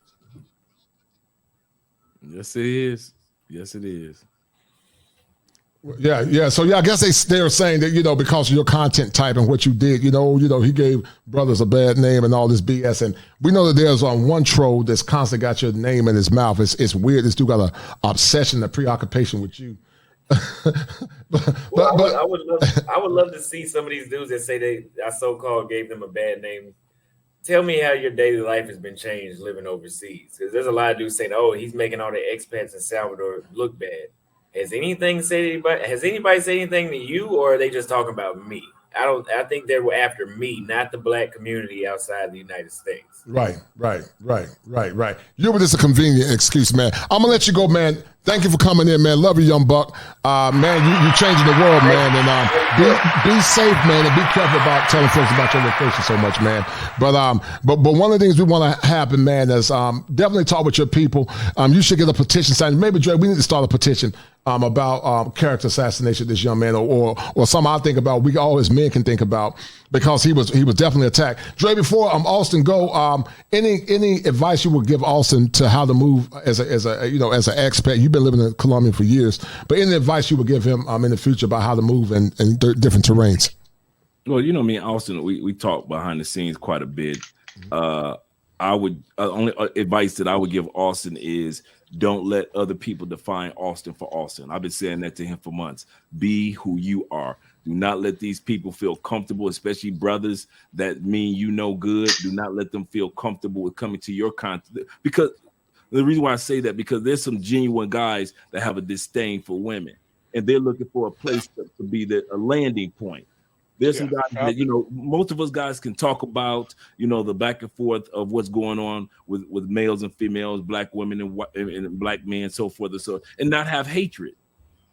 S13: Yes, it is. Yes, it is.
S1: Yeah. So I guess they're saying that because of your content type and what you did, he gave brothers a bad name and all this BS. And we know that there's one troll that's constantly got your name in his mouth. It's weird. This dude got an obsession, a preoccupation with you.
S12: I would love to see some of these dudes that say I so-called gave them a bad name. Tell me how your daily life has been changed living overseas, because there's a lot of dudes saying, "Oh, he's making all the expats in Salvador look bad." Has anybody said anything to you, or are they just talking about me? I think they were after me, not the black community outside the United States.
S1: Right. You were just a convenient excuse, man. I'm gonna let you go, man. Thank you for coming in, man. Love you, young buck. Man, you're changing the world, man. And be safe, man, and be careful about telling folks about your location so much, man. But one of the things we want to happen, man, is definitely talk with your people. You should get a petition signed. Maybe, Dre, we need to start a petition about character assassination of this young man, or something I think about. We all as men can think about, because he was definitely attacked. Dre, before Austin go, any advice you would give Austin to how to move as an expat? You've been living in Colombia for years, but any advice you would give him in the future about how to move in different terrains?
S13: Well, me and Austin, we talk behind the scenes quite a bit. I would only advice that I would give Austin is don't let other people define Austin for Austin. I've been saying that to him for months. Be who you are. Do not let these people feel comfortable, especially brothers that mean good. Do not let them feel comfortable with coming to your content. Because the reason why I say that, because there's some genuine guys that have a disdain for women, and they're looking for a place to be a landing point. There's some guys that, most of us guys can talk about, the back and forth of what's going on with males and females, black women and black men, and so forth and not have hatred.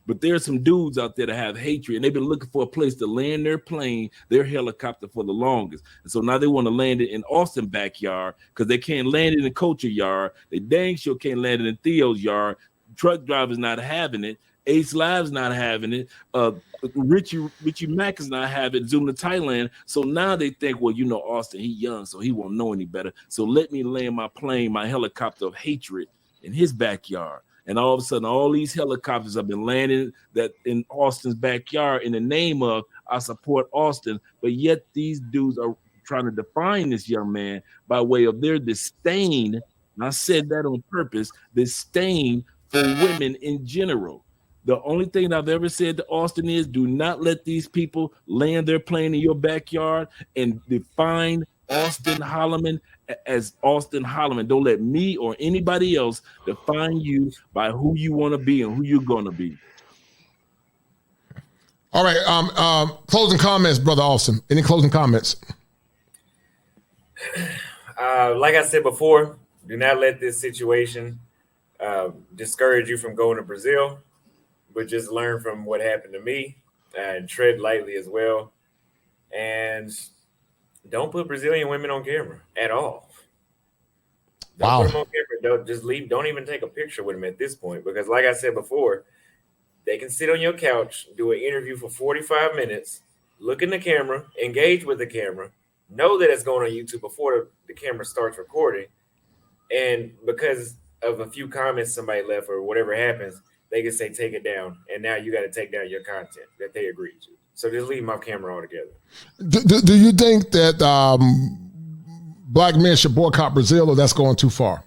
S13: But there's some dudes out there that have hatred, and they've been looking for a place to land their plane, their helicopter for the longest. And so now they want to land it in Austin's backyard because they can't land it in Culture Yard. They dang sure can't land it in Theo's yard. Truck drivers not having it. Ace Live's not having it. Richie Mack is not having it. Zoom to Thailand. So now they think, well, Austin, he young, so he won't know any better. So let me land my plane, my helicopter of hatred in his backyard. And all of a sudden, all these helicopters have been landing that in Austin's backyard in the name of I support Austin. But yet these dudes are trying to define this young man by way of their disdain. And I said that on purpose, disdain for women in general. The only thing I've ever said to Austin is do not let these people land their plane in your backyard and define Austin Holloman as Austin Holloman. Don't let me or anybody else define you by who you want to be and who you're going to be.
S1: All right. Closing comments, Brother Austin. Any closing comments?
S12: Like I said before, do not let this situation discourage you from going to Brazil, but just learn from what happened to me and tread lightly as well. And don't put Brazilian women on camera at all. Don't put them on camera. Don't just leave. Don't even take a picture with them at this point, because like I said before, they can sit on your couch, do an interview for 45 minutes, look in the camera, engage with the camera, know that it's going on YouTube before the camera starts recording. And because of a few comments somebody left or whatever happens, they can say, take it down. And now you got to take down your content that they agreed to. So just leave my camera altogether.
S1: Do you think that black men should boycott Brazil, or that's going too far?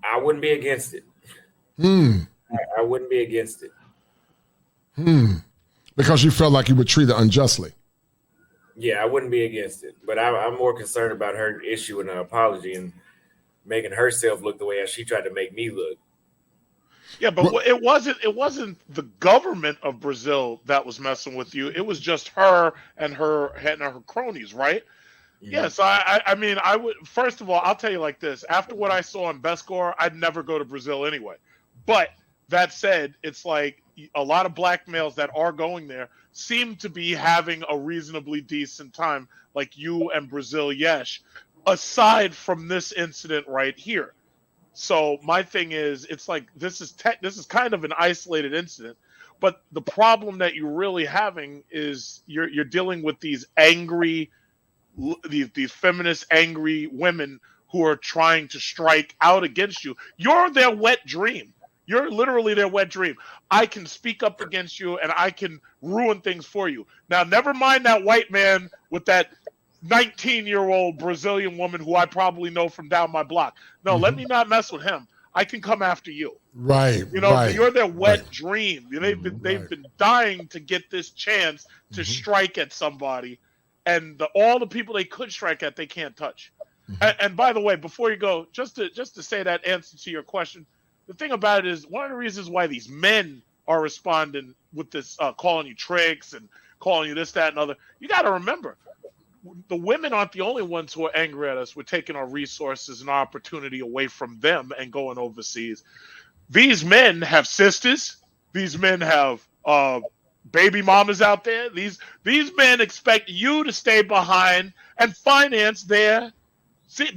S12: I wouldn't be against it. I wouldn't be against it.
S1: Because you felt like you were treated unjustly.
S12: Yeah, I wouldn't be against it. But I'm more concerned about her issuing an apology and making herself look the way as she tried to make me look.
S9: Yeah, but it wasn't the government of Brazil that was messing with you. It was just her and her cronies, right? Mm-hmm. Yes, I mean, I would. First of all, I'll tell you like this: after what I saw in Bescore, I'd never go to Brazil anyway. But that said, it's like a lot of black males that are going there seem to be having a reasonably decent time, like you and Brazil Yesh, aside from this incident right here. So my thing is, it's like this is kind of an isolated incident, but the problem that you're really having is you're dealing with these angry, these feminist angry women who are trying to strike out against you. You're their wet dream. You're literally their wet dream. I can speak up against you and I can ruin things for you. Now, never mind that white man with that 19-year-old Brazilian woman who I probably know from down my block. No, let me not mess with him. I can come after you.
S1: Right.
S9: You know,
S1: right.
S9: you're their wet dream. They've been dying to get this chance to strike at somebody, and all the people they could strike at, they can't touch. And by the way, before you go, just to say that answer to your question, the thing about it is one of the reasons why these men are responding with this calling you tricks and calling you this, that, and other. You got to remember, the women aren't the only ones who are angry at us. We're taking our resources and our opportunity away from them and going overseas. These men have sisters. These men have baby mamas out there. These men expect you to stay behind and finance their seed.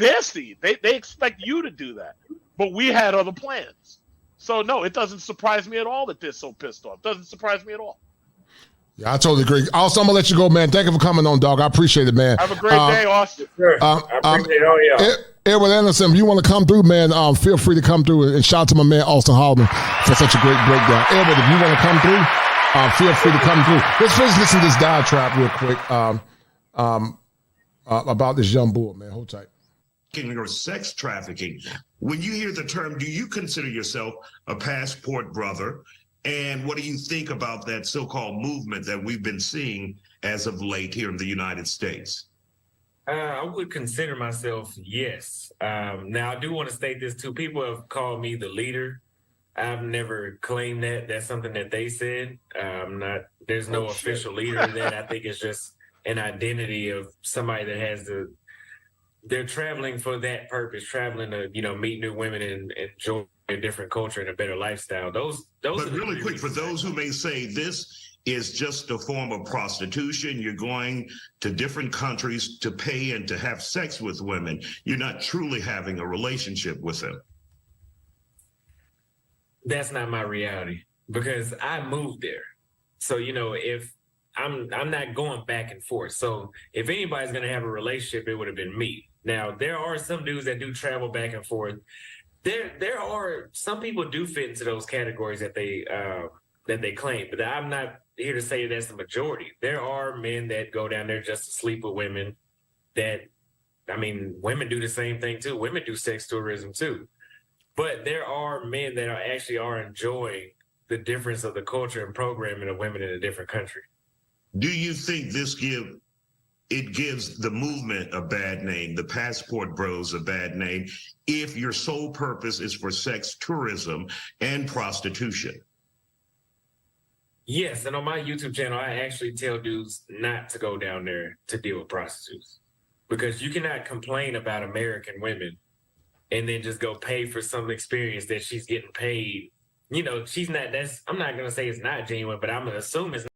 S9: They expect you to do that. But we had other plans. So no, it doesn't surprise me at all that they're so pissed off. Doesn't surprise me at all.
S1: Yeah, I totally agree. Also, I'm gonna let you go, man. Thank you for coming on, dog. I appreciate it, man.
S9: Have a great day, Austin.
S12: Sure. I appreciate all y'all.
S1: Edward Anderson, if you want to come through, man, feel free to come through and shout out to my man Austin Hallman for such a great breakdown. Edward, if you want to come through, feel free to come through. Let's first listen to this diatribe real quick about this young bull, man. Hold tight.
S16: Or sex trafficking. When you hear the term, do you consider yourself a passport brother? And what do you think about that so-called movement that we've been seeing as of late here in the United States?
S12: I would consider myself, yes. Now, I do want to state this too. People have called me the leader. I've never claimed that. That's something that they said. There's no official leader in that. I think it's just an identity of somebody that has they're traveling for that purpose, traveling to, meet new women and enjoy a different culture and a better lifestyle. Those
S16: But really quick, for those who may say this is just a form of prostitution, you're going to different countries to pay and to have sex with women. You're not truly having a relationship with them.
S12: That's not my reality because I moved there. So, if I'm not going back and forth. So if anybody's going to have a relationship, it would have been me. Now, there are some dudes that do travel back and forth. There are some people do fit into those categories that they claim, but I'm not here to say that's the majority. There are men that go down there just to sleep with women. Women do the same thing too. Women do sex tourism too. But there are men that are enjoying the difference of the culture and programming of women in a different country.
S16: Do you think this gives the movement a bad name, the passport bros a bad name, if your sole purpose is for sex tourism and prostitution?
S12: Yes, and on my YouTube channel, I actually tell dudes not to go down there to deal with prostitutes because you cannot complain about American women and then just go pay for some experience that she's getting paid. I'm not going to say it's not genuine, but I'm going to assume it's